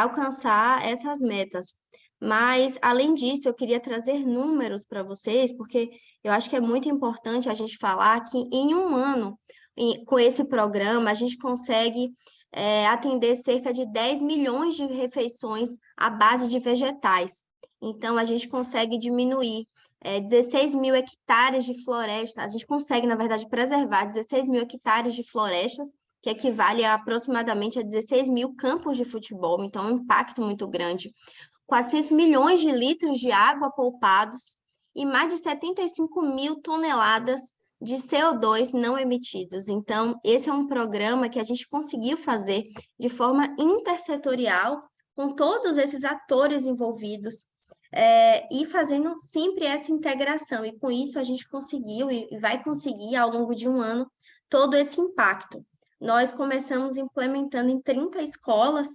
alcançar essas metas. Mas, além disso, eu queria trazer números para vocês, porque eu acho que é muito importante a gente falar que em um ano, com esse programa, a gente consegue atender cerca de 10 milhões de refeições à base de vegetais. Então, a gente consegue diminuir 16 mil hectares de floresta, a gente consegue, na verdade, preservar 16 mil hectares de florestas, que equivale a aproximadamente a 16 mil campos de futebol, então é um impacto muito grande. 400 milhões de litros de água poupados e mais de 75 mil toneladas de CO2 não emitidos. Então, esse é um programa que a gente conseguiu fazer de forma intersetorial, com todos esses atores envolvidos, e fazendo sempre essa integração. E com isso a gente conseguiu e vai conseguir, ao longo de um ano, todo esse impacto. Nós começamos implementando em 30 escolas,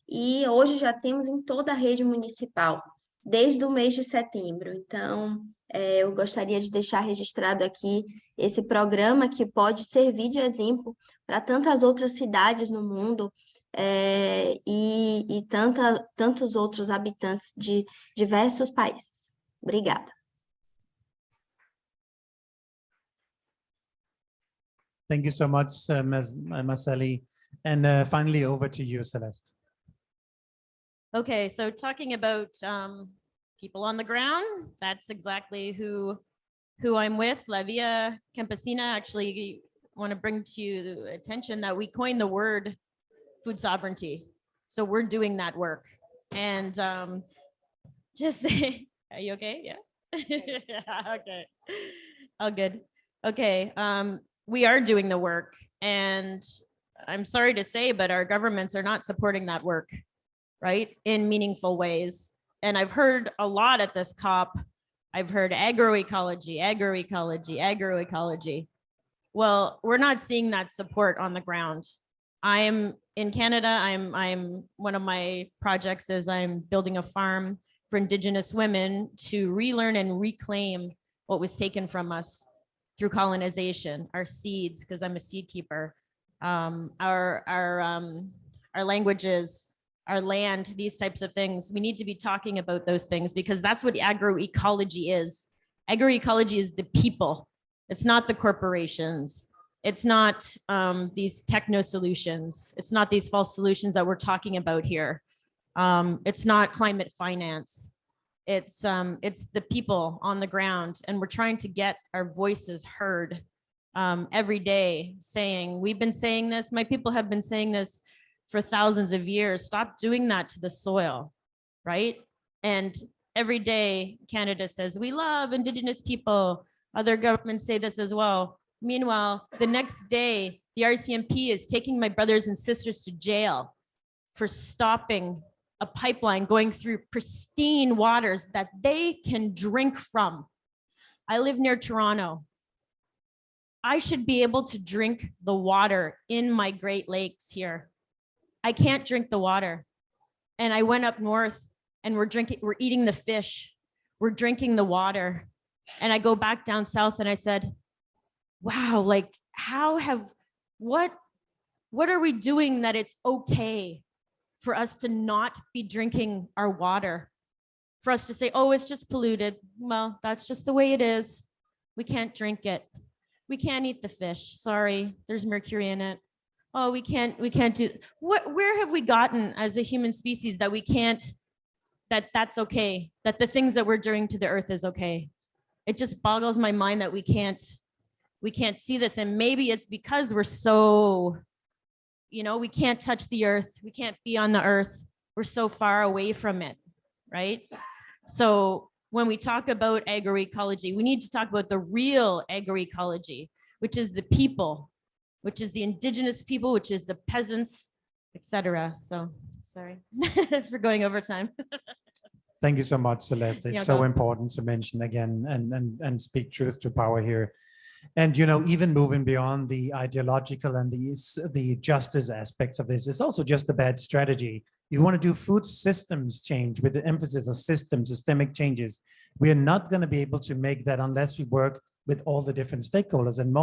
e hoje já temos em toda a rede municipal, desde o mês de setembro. Então, eu gostaria de deixar registrado aqui esse programa que pode servir de exemplo para tantas outras cidades no mundo e tantos outros habitantes de diversos países. Obrigada.
Thank you so much, Marcele. And finally, over to you, Celeste.
Okay, so talking about people on the ground, that's exactly who I'm with. La Via Campesina, actually want to bring to you attention that we coined the word food sovereignty. So we're doing that work. And just say, are you okay? Yeah. Okay. All good. Okay. We are doing the work, and I'm sorry to say, but our governments are not supporting that work, right, in meaningful ways. And I've heard a lot at this COP. I've heard agroecology, agroecology, agroecology. Well, we're not seeing that support on the ground. I'm in Canada. I'm one of my projects is I'm building a farm for Indigenous women to relearn and reclaim what was taken from us through colonization, our seeds, because I'm a seed keeper, our languages, our land, these types of things. We need to be talking about those things because that's what agroecology is. Agroecology is the people. It's not the corporations. It's not these techno solutions. It's not these false solutions that we're talking about here. It's not climate finance. It's the people on the ground, and we're trying to get our voices heard every day, saying, we've been saying this, my people have been saying this for thousands of years. Stop doing that to the soil, right? And every day Canada says, we love Indigenous people. Other governments say this as well. Meanwhile, the next day, the RCMP is taking my brothers and sisters to jail for stopping a pipeline going through pristine waters that they can drink from. I live near Toronto. I should be able to drink the water in my Great Lakes here. I can't drink the water. And I went up north and we're eating the fish. We're drinking the water. And I go back down south and I said, wow, like what are we doing that it's okay for us to not be drinking our water? For us to say, oh, it's just polluted. Well, that's just the way it is. We can't drink it. We can't eat the fish. Sorry, there's mercury in it. Oh, we can't do, where have we gotten as a human species that we can't, that's okay, that the things that we're doing to the earth is okay? It just boggles my mind that we can't see this. And maybe it's because we're so, we can't touch the earth. We can't be on the earth. We're so far away from it, right? So when we talk about agroecology, we need to talk about the real agroecology, which is the people, which is the Indigenous people, which is the peasants, etc. So sorry for going over time.
Thank you so much, Celeste. It's
Yeah,
so
go.
important to mention again and speak truth to power here. And, even moving beyond the ideological and the justice aspects of this, it's also just a bad strategy. You want to do food systems change with the emphasis of systemic changes. We are not going to be able to make that unless we work with all the different stakeholders, and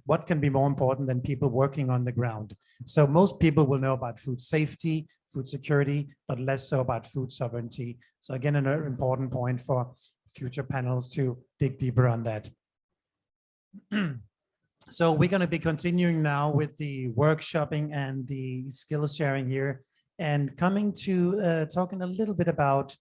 what can be more important than people working on the ground? So most people will know about food safety, food security, but less so about food sovereignty. So again, an important point for future panels to dig deeper on that. So we're going to be continuing now with the workshopping and the skills sharing here, and coming to talking a little bit about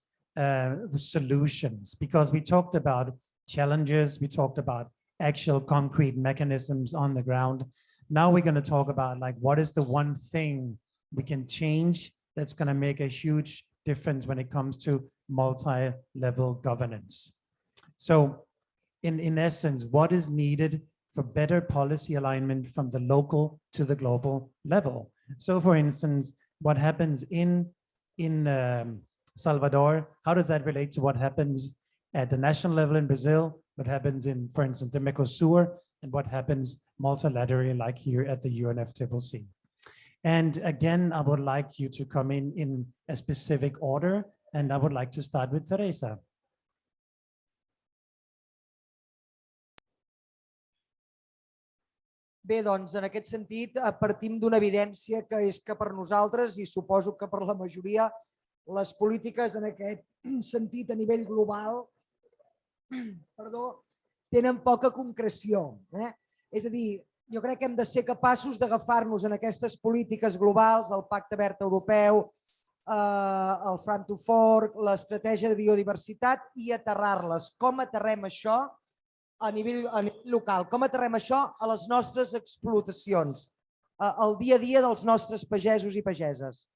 solutions, because we talked about challenges, we talked about actual concrete mechanisms on the ground. Now we're going to talk about what is the one thing we can change that's going to make a huge difference when it comes to multi-level governance. So in essence, what is needed for better policy alignment from the local to the global level? So for instance, what happens in Salvador, how does that relate to what happens at the national level in Brazil? What happens in, for instance, the Mercosur, and what happens multilaterally like here at the UNFCCC? And again, I would like you to come in a specific order, and I would like to start with Teresa.
Bé, doncs, en aquest sentit, partim d'una evidència que és que per nosaltres, i suposo que per la majoria, les polítiques en aquest sentit a nivell global tenen poca concreció. És a dir, jo crec que hem de ser capaços d'agafar-nos en aquestes polítiques globals, el Pacte Verd Europeu, el Farm to Fork, l'estratègia de biodiversitat, i aterrar-les. Com aterrem això a nivell local? Com aterrem això a les nostres explotacions, al dia a dia dels nostres pagesos i pageses?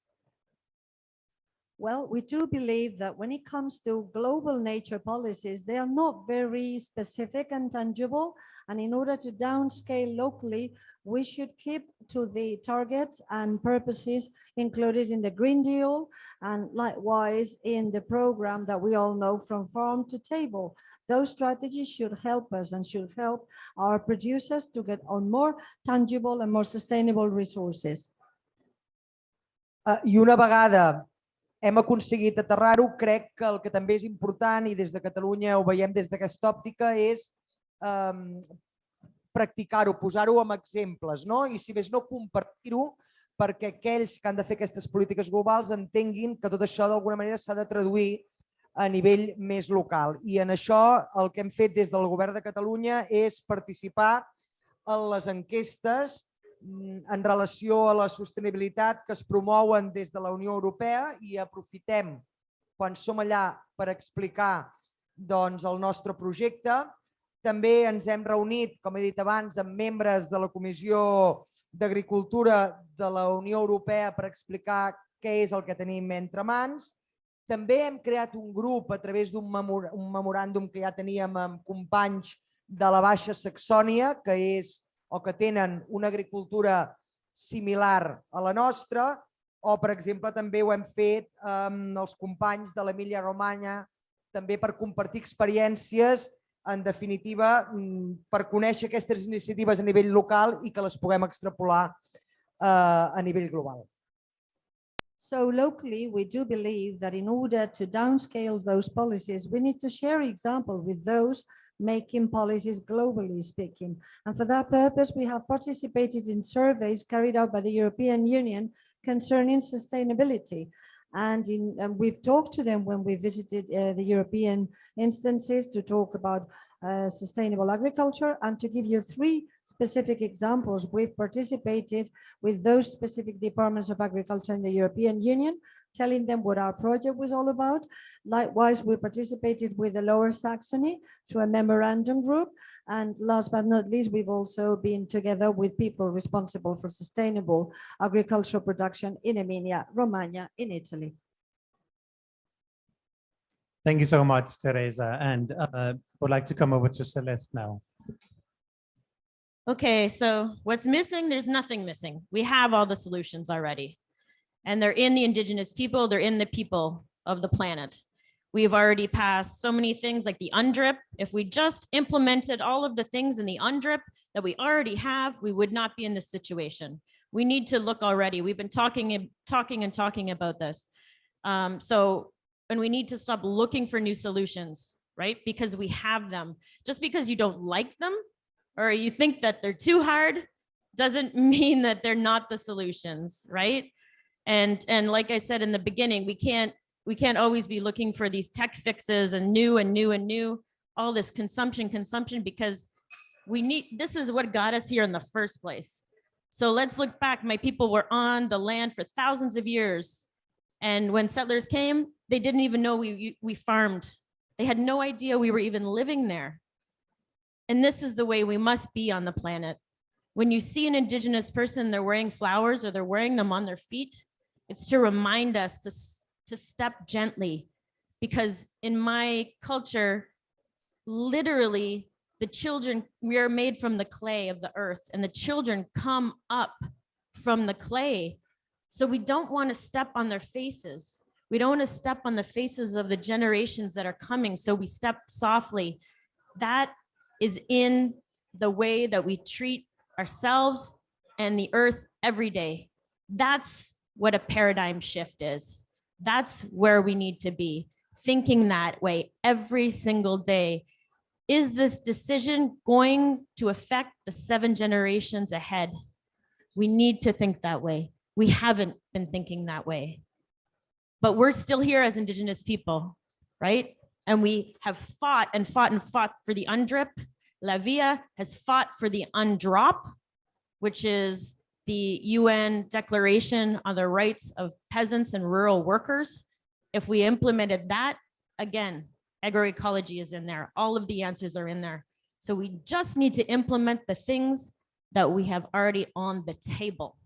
Well, we do believe that when it comes to global nature policies, they are not very specific and tangible. And in order to downscale locally, we should keep to the targets and purposes included in the Green Deal and likewise in the program that we all know from farm to table. Those strategies should help us and should help our producers to get on more tangible and more sustainable resources.
I una vegada hem aconseguit aterrar-ho, crec que el que també és important, i des de Catalunya ho veiem des d'aquesta òptica, és practicar-ho, posar-ho amb exemples, no? I si més no, compartir-ho perquè aquells que han de fer aquestes polítiques globals entenguin que tot això d'alguna manera s'ha de traduir a nivell més local. I en això el que hem fet des del Govern de Catalunya és participar en les enquestes en relació a la sostenibilitat que es promouen des de la Unió Europea i aprofitem quan som allà per explicar el nostre projecte. També ens hem reunit, com he dit abans, amb membres de la Comissió d'Agricultura de la Unió Europea per explicar què és el que tenim entre mans. També hem creat un grup a través d'un memoràndum que ja teníem amb companys de la Baixa Saxònia, que tenen una agricultura similar a la nostra, o, per exemple, també ho hem fet amb els companys de l'Emília-Romanya, també per compartir experiències, en definitiva, per conèixer aquestes iniciatives a nivell local i que les puguem extrapolar a nivell global.
So locally, we do believe that in order to downscale those policies, we need to share example with those making policies globally speaking. And for that purpose, we have participated in surveys carried out by the European Union concerning sustainability. And we've talked to them when we visited the European instances to talk about sustainable agriculture. And to give you 3 specific examples, we've participated with those specific departments of agriculture in the European Union, telling them what our project was all about. Likewise, we participated with the Lower Saxony to a memorandum group. And last but not least, we've also been together with people responsible for sustainable agricultural production in Emilia-Romagna in Italy.
Thank you so much, Teresa. And would like to come over to Celeste now.
Okay, so what's missing? There's nothing missing. We have all the solutions already. And they're in the indigenous people, they're in the people of the planet. We've already passed so many things like the UNDRIP. If we just implemented all of the things in the UNDRIP that we already have, we would not be in this situation. We need to look already. We've been talking about this. And we need to stop looking for new solutions, right? Because we have them. Just because you don't like them or you think that they're too hard doesn't mean that they're not the solutions, right? And like I said in the beginning, we can't always be looking for these tech fixes and new, all this consumption, because this is what got us here in the first place. So let's look back. My people were on the land for thousands of years. And when settlers came, they didn't even know we farmed. They had no idea we were even living there. And this is the way we must be on the planet. When you see an indigenous person, they're wearing flowers or they're wearing them on their feet, it's to remind us to step gently, because in my culture, literally the children, we are made from the clay of the earth and the children come up from the clay. So we don't want to step on their faces. We don't want to step on the faces of the generations that are coming. So we step softly. That is in the way that we treat ourselves and the earth every day. That's what a paradigm shift is. That's where we need to be, thinking that way every single day. Is this decision going to affect the 7 generations ahead? We need to think that way. We haven't been thinking that way. But we're still here as Indigenous people, right? And we have fought and fought and fought for the UNDRIP. La Via has fought for the UNDROP, which is the UN Declaration on the Rights of Peasants and Rural Workers. If we implemented that, again, agroecology is in there. All of the answers are in there. So we just need to implement the things that we have already on the table.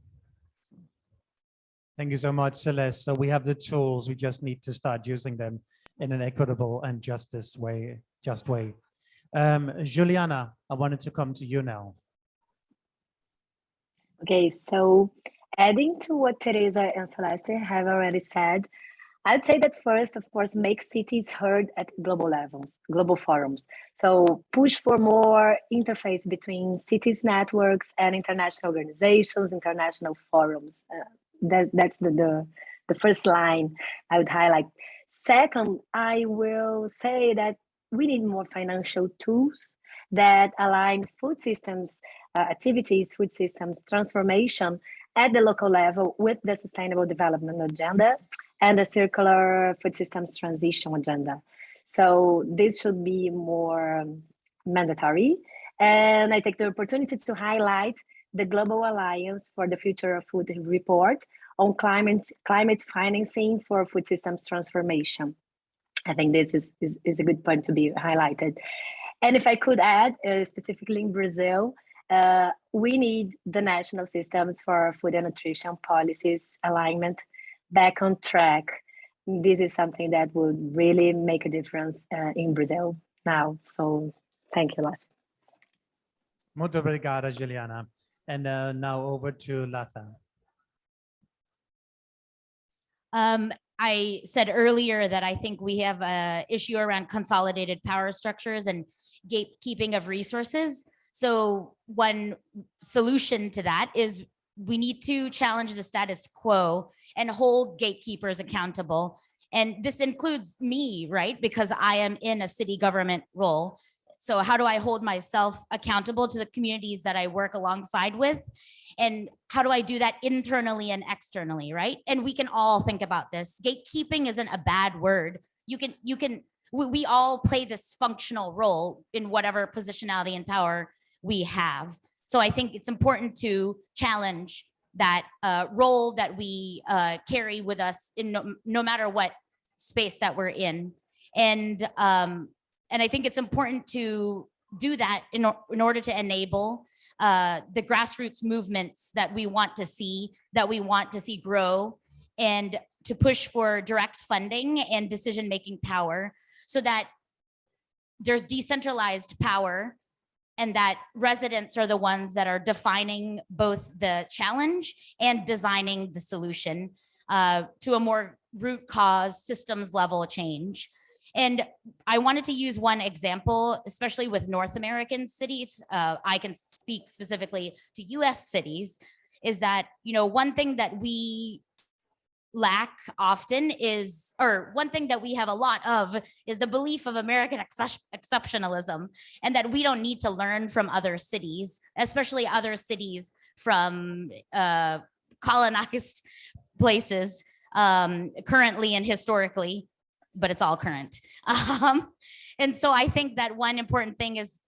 Thank you so much, Celeste. So we have the tools. We just need to start using them in an equitable and just way. Juliana, I wanted to come to you now.
Okay, so adding to what Teresa and Celeste have already said, I'd say that first, of course, make cities heard at global levels, global forums. So push for more interface between cities networks and international organizations, international forums. That's the first line I would highlight. Second, I will say that we need more financial tools that align food systems activities, food systems transformation at the local level with the Sustainable Development Agenda and the Circular Food Systems Transition Agenda. So this should be more mandatory. And I take the opportunity to highlight the Global Alliance for the Future of Food report on climate financing for food systems transformation. I think this is a good point to be highlighted. And if I could add, specifically in Brazil, we need the national systems for food and nutrition policies alignment back on track. This is something that would really make a difference in Brazil now. So thank you, Latha.
Muito obrigada, Juliana. And now over to Latha.
I said earlier that I think we have an issue around consolidated power structures and gatekeeping of resources. So one solution to that is we need to challenge the status quo and hold gatekeepers accountable. And this includes me, right? Because I am in a city government role. So how do I hold myself accountable to the communities that I work alongside with? And how do I do that internally and externally, right? And we can all think about this. Gatekeeping isn't a bad word. We all play this functional role in whatever positionality and power we have. So I think it's important to challenge that role that we carry with us in no matter what space that we're in. And I think it's important to do that in order to enable the grassroots movements that we want to see grow, and to push for direct funding and decision-making power so that there's decentralized power and that residents are the ones that are defining both the challenge and designing the solution to a more root cause systems level change. And I wanted to use one example, especially with North American cities. I can speak specifically to US cities, is that, one thing that we lack often is, or one thing that we have a lot of, is the belief of American exceptionalism, and that we don't need to learn from other cities, especially other cities from colonized places, currently and historically, but it's all current. And so I think that one important thing is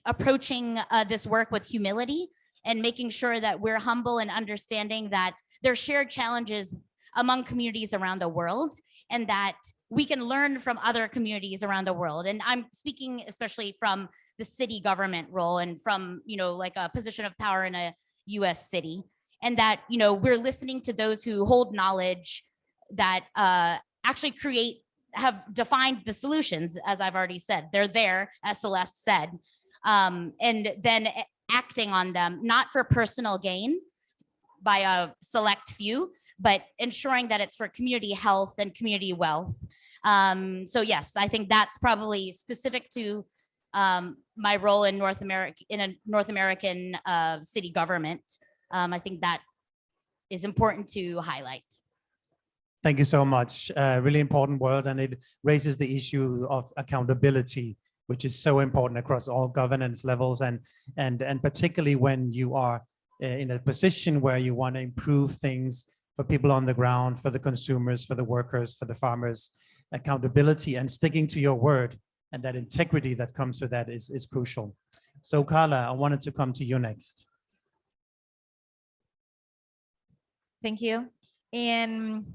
approaching this work with humility and making sure that we're humble and understanding that there are shared challenges among communities around the world, and that we can learn from other communities around the world. And I'm speaking especially from the city government role and from, like a position of power in a US city, and that, we're listening to those who hold knowledge that actually have defined the solutions, as I've already said. They're there, as Celeste said, and then acting on them, not for personal gain by a select few, but ensuring that it's for community health and community wealth. So yes, I think that's probably specific to my role in a North American city government. I think that is important to highlight.
Thank you so much. Really important word, and it raises the issue of accountability, which is so important across all governance levels, and particularly when you are in a position where you want to improve things for people on the ground, for the consumers, for the workers, for the farmers. Accountability and sticking to your word and that integrity that comes with that is crucial. So Carla, I wanted to come to you next.
Thank you. And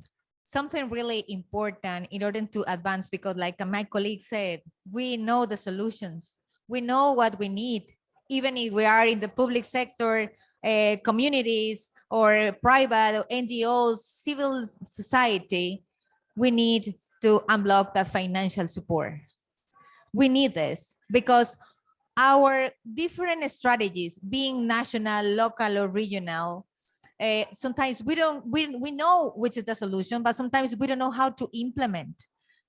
something really important in order to advance, because like my colleague said, we know the solutions. We know what we need. Even if we are in the public sector communities or private or NGOs, civil society, we need to unblock that financial support. We need this because our different strategies, being national, local, or regional, sometimes we know which is the solution, but sometimes we don't know how to implement,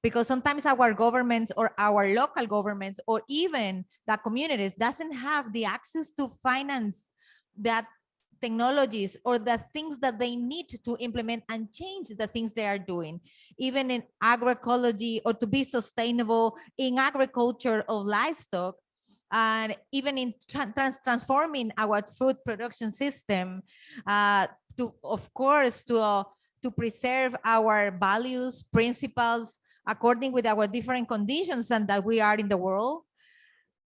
because sometimes our governments or our local governments or even the communities doesn't have the access to finance that technologies or the things that they need to implement and change the things they are doing, even in agroecology or to be sustainable in agriculture of livestock, and even in transforming our food production system, to, of course, to preserve our values, principles, according with our different conditions and that we are in the world.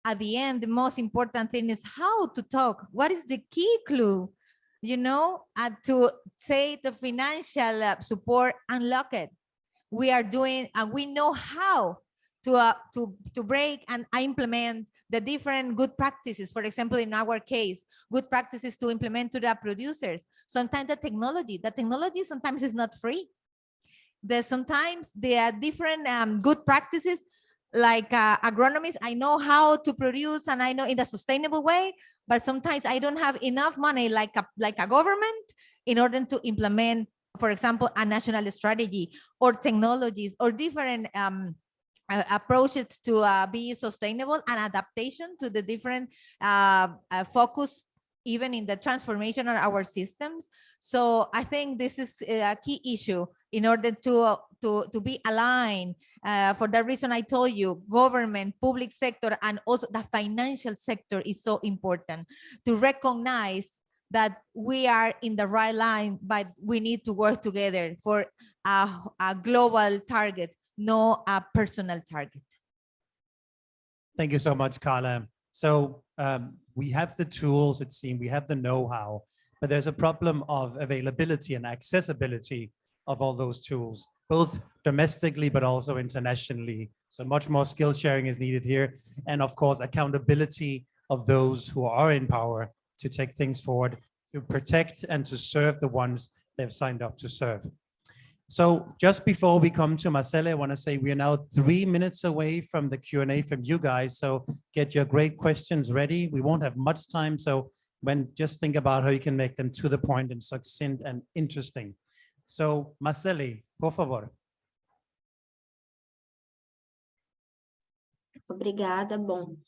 At the end, the most important thing is how to talk. What is the key clue? You know, to say the financial support, unlock it. We are doing, and we know how to break and implement the different good practices. For example, in our case, good practices to implement to the producers. Sometimes the technology sometimes is not free. Sometimes there are different good practices, like agronomists. I know how to produce and I know in a sustainable way, but sometimes I don't have enough money like a government in order to implement, for example, a national strategy or technologies or different approaches to be sustainable and adaptation to the different focus, even in the transformation of our systems. So I think this is a key issue in order to be aligned. For the reason I told you, government, public sector, and also the financial sector is so important to recognize that we are in the right line, but we need to work together for a global target, not a personal target.
Thank you so much, Carla. So we have the tools, it seems, we have the know-how, but there's a problem of availability and accessibility of all those tools, both domestically, but also internationally. So much more skill sharing is needed here. And of course, accountability of those who are in power to take things forward, to protect and to serve the ones they've signed up to serve. So just before we come to Marcele, I want to say we are now 3 minutes away from the Q&A from you guys. So get your great questions ready. We won't have much time. So just think about how you can make them to the point and succinct and interesting. So Marcele, por favor.
Obrigada. Bom,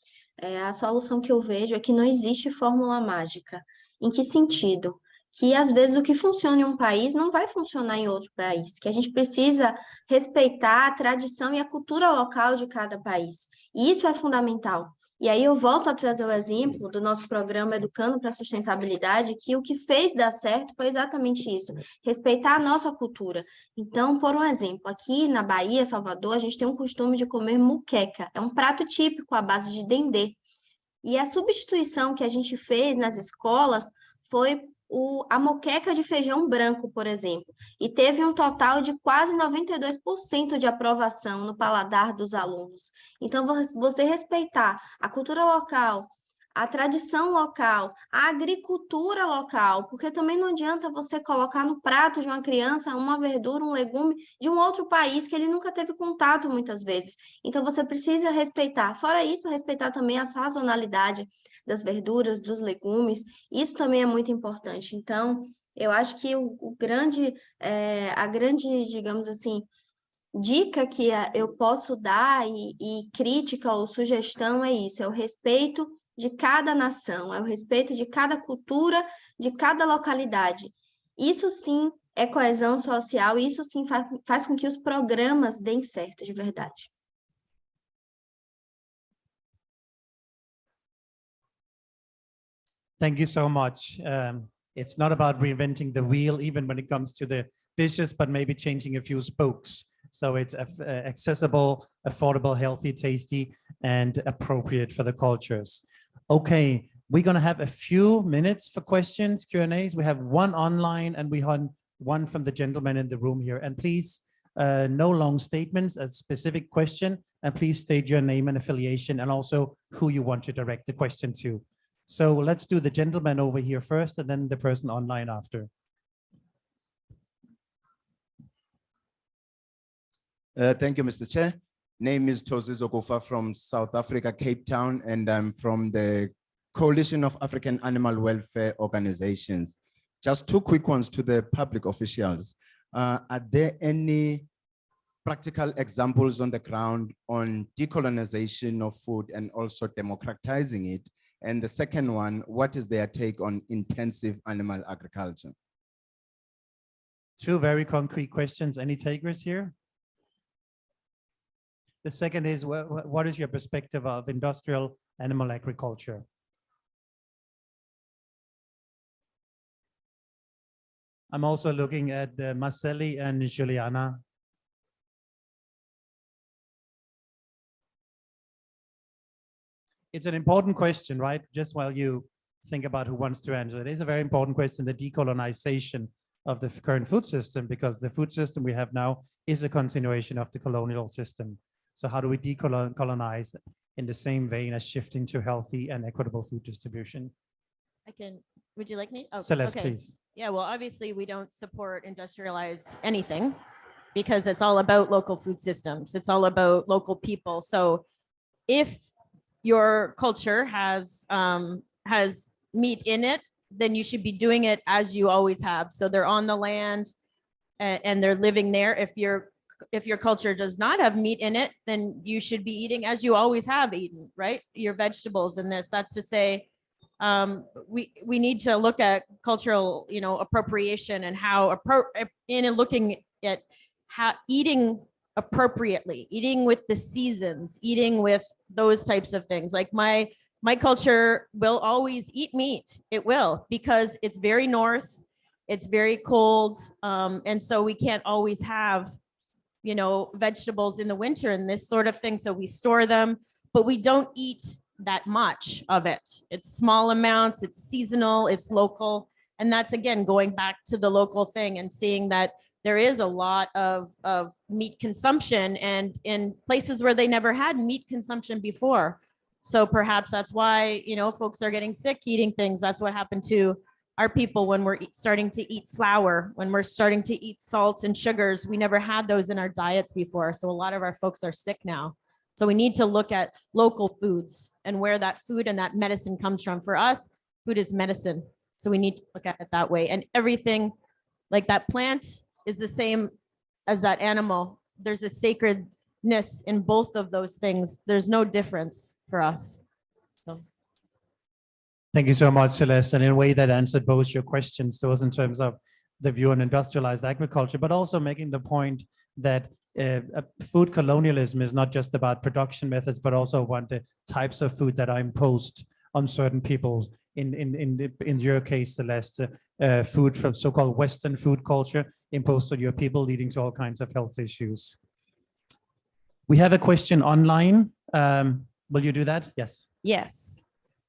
a solução que eu vejo é que não existe fórmula mágica. Em que sentido? Que às vezes o que funciona em um país não vai funcionar em outro país, que a gente precisa respeitar a tradição e a cultura local de cada país. E isso é fundamental. E aí eu volto a trazer o exemplo do nosso programa Educando para a Sustentabilidade, que o que fez dar certo foi exatamente isso, respeitar a nossa cultura. Então, por um exemplo, aqui na Bahia, Salvador, a gente tem um costume de comer muqueca, é um prato típico à base de dendê. E a substituição que a gente fez nas escolas foi a moqueca de feijão branco, por exemplo, e teve um total de quase 92% de aprovação no paladar dos alunos. Então, você respeitar a cultura local, a tradição local, a agricultura local, porque também não adianta você colocar no prato de uma criança uma verdura, um legume de um outro país que ele nunca teve contato muitas vezes. Então, você precisa respeitar. Fora isso, respeitar também a sazonalidade das verduras, dos legumes, isso também é muito importante. Então, eu acho que a grande, digamos assim, dica que eu posso dar e crítica ou sugestão é isso, é o respeito de cada nação, é o respeito de cada cultura, de cada localidade. Isso sim é coesão social, e isso sim faz com que os programas deem certo, de verdade.
Thank you so much. It's not about reinventing the wheel, even when it comes to the dishes, but maybe changing a few spokes. So it's accessible, affordable, healthy, tasty, and appropriate for the cultures. Okay, we're going to have a few minutes for questions, Q&As. We have one online and we have one from the gentleman in the room here. And please, no long statements, a specific question, and please state your name and affiliation and also who you want to direct the question to. So let's do the gentleman over here first and then the person online after.
Thank you, Mr. Chair. Name is Tozizo Kofa from South Africa, Cape Town, and I'm from the Coalition of African Animal Welfare Organizations. Just two quick ones to the public officials. Are there any practical examples on the ground on decolonization of food and also democratizing it? And the second one, what is their take on intensive animal agriculture?
Two very concrete questions. Any takers here? The second is, what is your perspective of industrial animal agriculture? I'm also looking at Marcelli and Juliana. It's an important question, right? Just while you think about who wants to answer, it is a very important question, the decolonization of the current food system, because the food system we have now is a continuation of the colonial system. So how do we decolonize in the same vein as shifting to healthy and equitable food distribution?
Would you like me? Oh,
Celeste,
okay.
please.
Yeah, well, obviously we don't support industrialized anything because it's all about local food systems. It's all about local people. So if your culture has meat in it, then you should be doing it as you always have. So they're on the land and they're living there. If your culture does not have meat in it, then you should be eating as you always have eaten, right? Your vegetables in this. That's to say, we need to look at cultural, appropriation and how looking at how eating appropriately, eating with the seasons, eating with those types of things. Like my culture will always eat meat. It will, because it's very north, it's very cold, and so we can't always have vegetables in the winter and this sort of thing. So we store them, but we don't eat that much of it. It's small amounts, it's seasonal, it's local. And that's, again, going back to the local thing and seeing that there is a lot of meat consumption and in places where they never had meat consumption before. So perhaps that's why, folks are getting sick eating things. That's what happened to our people when we're starting to eat flour, when we're starting to eat salts and sugars. We never had those in our diets before. So a lot of our folks are sick now. So we need to look at local foods and where that food and that medicine comes from. For us, food is medicine. So we need to look at it that way. And everything, like that plant is the same as that animal. There's a sacredness in both of those things. There's no difference for us. So.
Thank you so much, Celeste. And in a way that answered both your questions, those in terms of the view on industrialized agriculture, but also making the point that food colonialism is not just about production methods, but also about the types of food that are imposed on certain peoples. In your case, Celeste, food from so-called Western food culture imposed on your people, leading to all kinds of health issues. We have a question online. Will you do that? Yes.
Yes.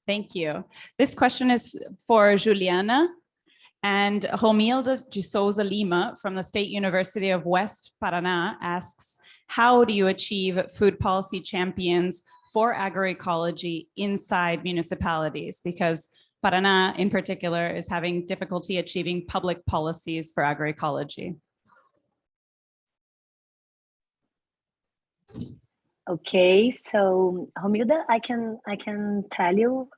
Thank you. This question is for Juliana. And Romilda de Souza Lima from the State University of West Paraná asks, how do you achieve food policy champions for agroecology inside municipalities? Because Paraná in particular is having difficulty achieving public policies for agroecology.
Okay, so Romilda, I can tell you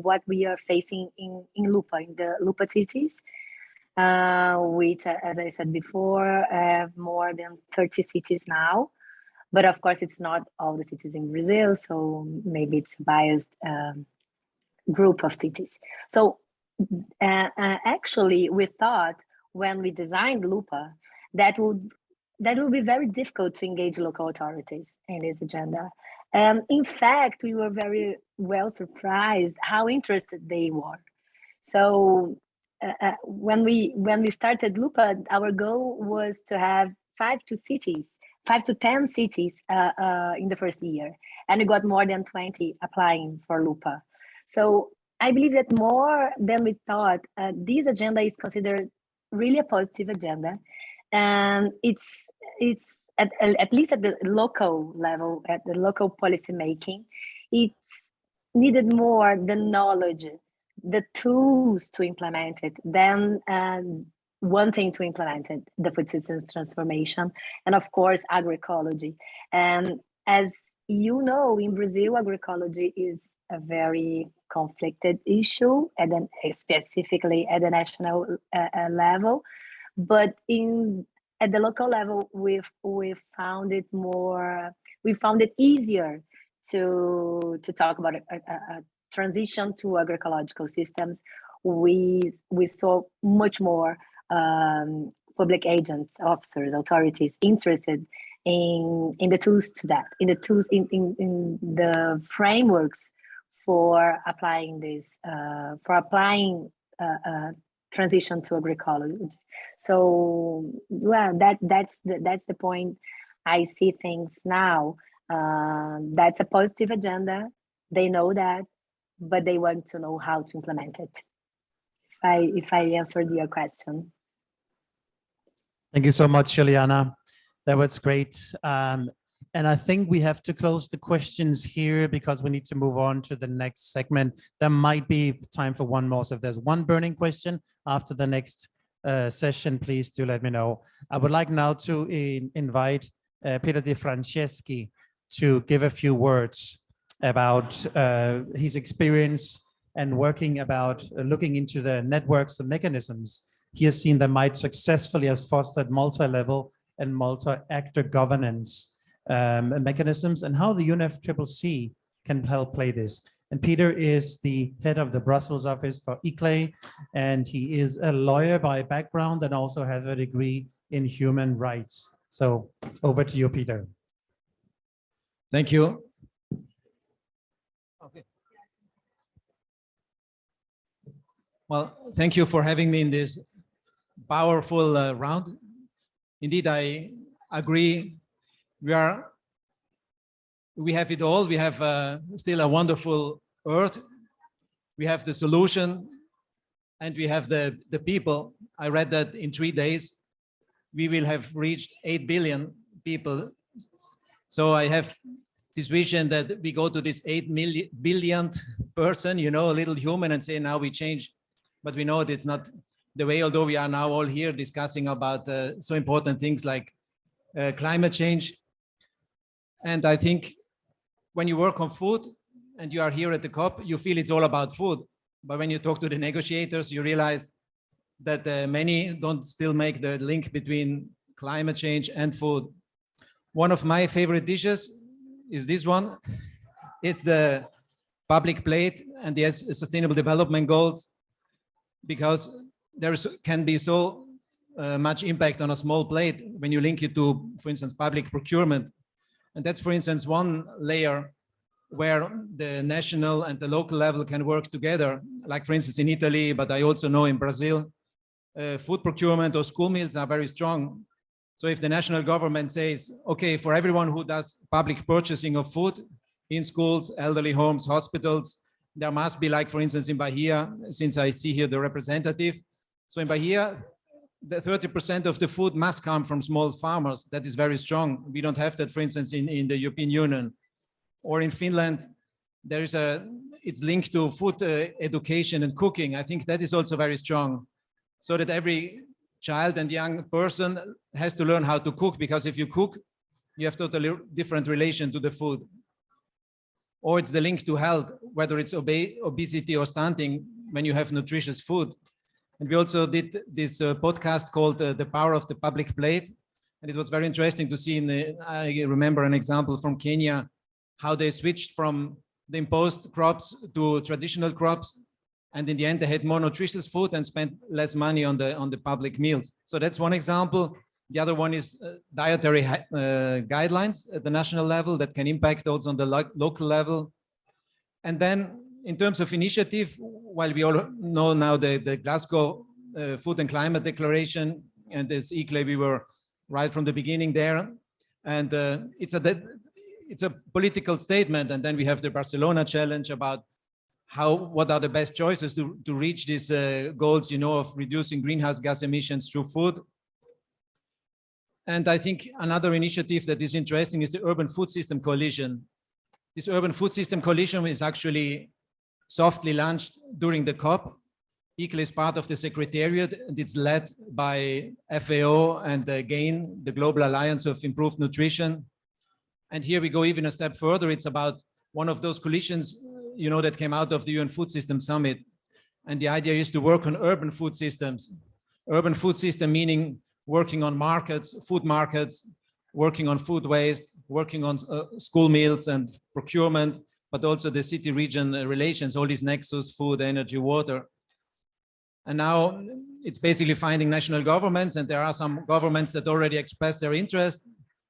what we are facing in Lupa, in the Lupa cities, which, as I said before, have more than 30 cities now. But of course, it's not all the cities in Brazil, so maybe it's a biased group of cities. So actually, we thought when we designed Lupa that would be very difficult to engage local authorities in this agenda. In fact, we were very well surprised how interested they were. So when we started Lupa, our goal was to have 5 to 10 cities in the first year, and we got more than 20 applying for Lupa. So I believe that more than we thought, this agenda is considered really a positive agenda. And it's at least at the local level, at the local policy making, it's needed more the knowledge the tools to implement it, then wanting to implement it, the food systems transformation, and of course, agroecology. And as you know, in Brazil, agroecology is a very conflicted issue, and specifically at the national level. But at the local level, we found it easier to talk about a transition to agroecological systems. We saw much more public agents, officers, authorities interested in the tools to that, in the frameworks for applying this, transition to agroecology. So well, that's the point. I see things now. That's a positive agenda. They know that, but they want to know how to implement it. If I answered your question.
Thank you so much, Juliana. That was great. And I think we have to close the questions here because we need to move on to the next segment. There might be time for one more. So if there's one burning question after the next session, please do let me know. I would like now to invite Peter De Franceschi to give a few words about his experience and working about looking into the networks and mechanisms he has seen that might successfully has fostered multi-level and multi-actor governance mechanisms, and how the UNFCCC can help play this. And Peter is the head of the Brussels office for ICLE, and he is a lawyer by background and also has a degree in human rights. So over to you, Peter.
Thank you. Okay. Well, thank you for having me in this powerful round. Indeed, I agree. We have it all. We have still a wonderful earth. We have the solution, and we have the people. I read that in 3 days, we will have reached 8 billion people. So I have this vision that we go to this 8 billionth person, you know, a little human, and say, now we change. But we know that it's not the way, although we are now all here discussing about so important things like climate change. And I think when you work on food and you are here at the COP, you feel it's all about food. But when you talk to the negotiators, you realize that many don't still make the link between climate change and food. One of my favorite dishes is this one. It's the public plate and the Sustainable Development Goals, because there can be so much impact on a small plate when you link it to, for instance, public procurement. And that's, for instance, one layer where the national and the local level can work together. Like, for instance, in Italy, but I also know in Brazil, food procurement or school meals are very strong. So if the national government says, okay, for everyone who does public purchasing of food in schools, elderly homes, hospitals, there must be, like, for instance, in Bahia, since I see here the representative. So in Bahia, the 30% of the food must come from small farmers. That is very strong. We don't have that, for instance, in the European Union. Or in Finland, there is it's linked to food education and cooking. I think that is also very strong, so that every child and young person has to learn how to cook, because if you cook, you have totally different relation to the food. Or it's the link to health, whether it's obesity or stunting, when you have nutritious food. And we also did this podcast called The Power of the Public Plate. And it was very interesting to see, I remember an example from Kenya, how they switched from the imposed crops to traditional crops. And in the end, they had more nutritious food and spent less money on the public meals. So that's one example. The other one is dietary guidelines at the national level that can impact also on the local level. And then in terms of initiative, while we all know now the Glasgow Food and Climate Declaration, and as ICLE, we were right from the beginning there. And it's a political statement. And then we have the Barcelona challenge about what are the best choices to reach these goals, you know, of reducing greenhouse gas emissions through food. And I think another initiative that is interesting is the Urban Food System Coalition. This Urban Food System Coalition is actually softly launched during the COP. ICLE is part of the Secretariat, and it's led by FAO and GAIN, the Global Alliance of Improved Nutrition. And here we go even a step further. It's about one of those coalitions, you know, that came out of the UN Food System Summit. And the idea is to work on urban food systems. Urban food system meaning working on markets, food markets, working on food waste, working on school meals and procurement, but also the city-region relations, all these nexus, food, energy, water. And now it's basically finding national governments, and there are some governments that already expressed their interest.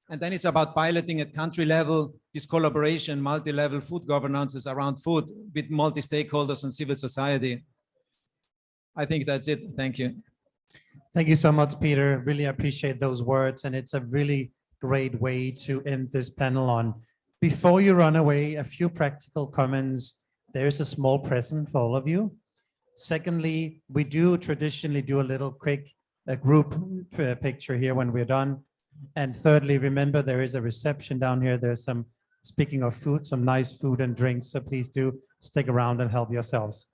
And then it's about piloting at country level, this collaboration, multi-level food governances around food with multi-stakeholders and civil society. I think that's it. Thank you.
Thank you so much, Peter. Really appreciate those words. And it's a really great way to end this panel on. Before you run away, a few practical comments. There is a small present for all of you. Secondly, we do traditionally do a little quick group picture here when we're done. And thirdly, remember there is a reception down here. There's some, speaking of food, some nice food and drinks. So please do stick around and help yourselves.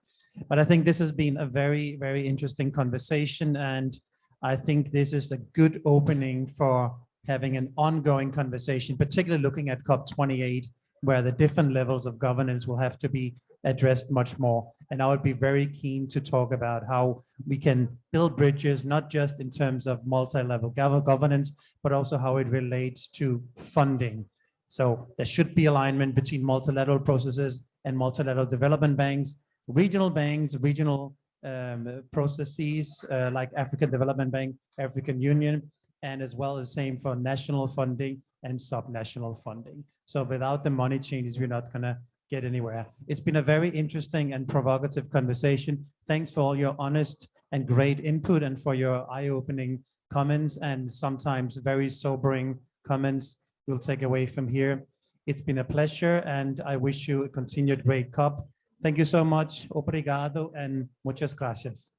But I think this has been a very, very interesting conversation. And I think this is a good opening for having an ongoing conversation, particularly looking at COP28, where the different levels of governance will have to be addressed much more. And I would be very keen to talk about how we can build bridges, not just in terms of multi-level governance, but also how it relates to funding. So there should be alignment between multilateral processes and multilateral development banks, regional processes like African Development Bank, African Union, and as well as same for national funding and subnational funding. So without the money changes, we're not gonna get anywhere. It's been a very interesting and provocative conversation. Thanks for all your honest and great input and for your eye-opening comments and sometimes very sobering comments we'll take away from here. It's been a pleasure and I wish you a continued great COP. Thank you so much. Obrigado and muchas gracias.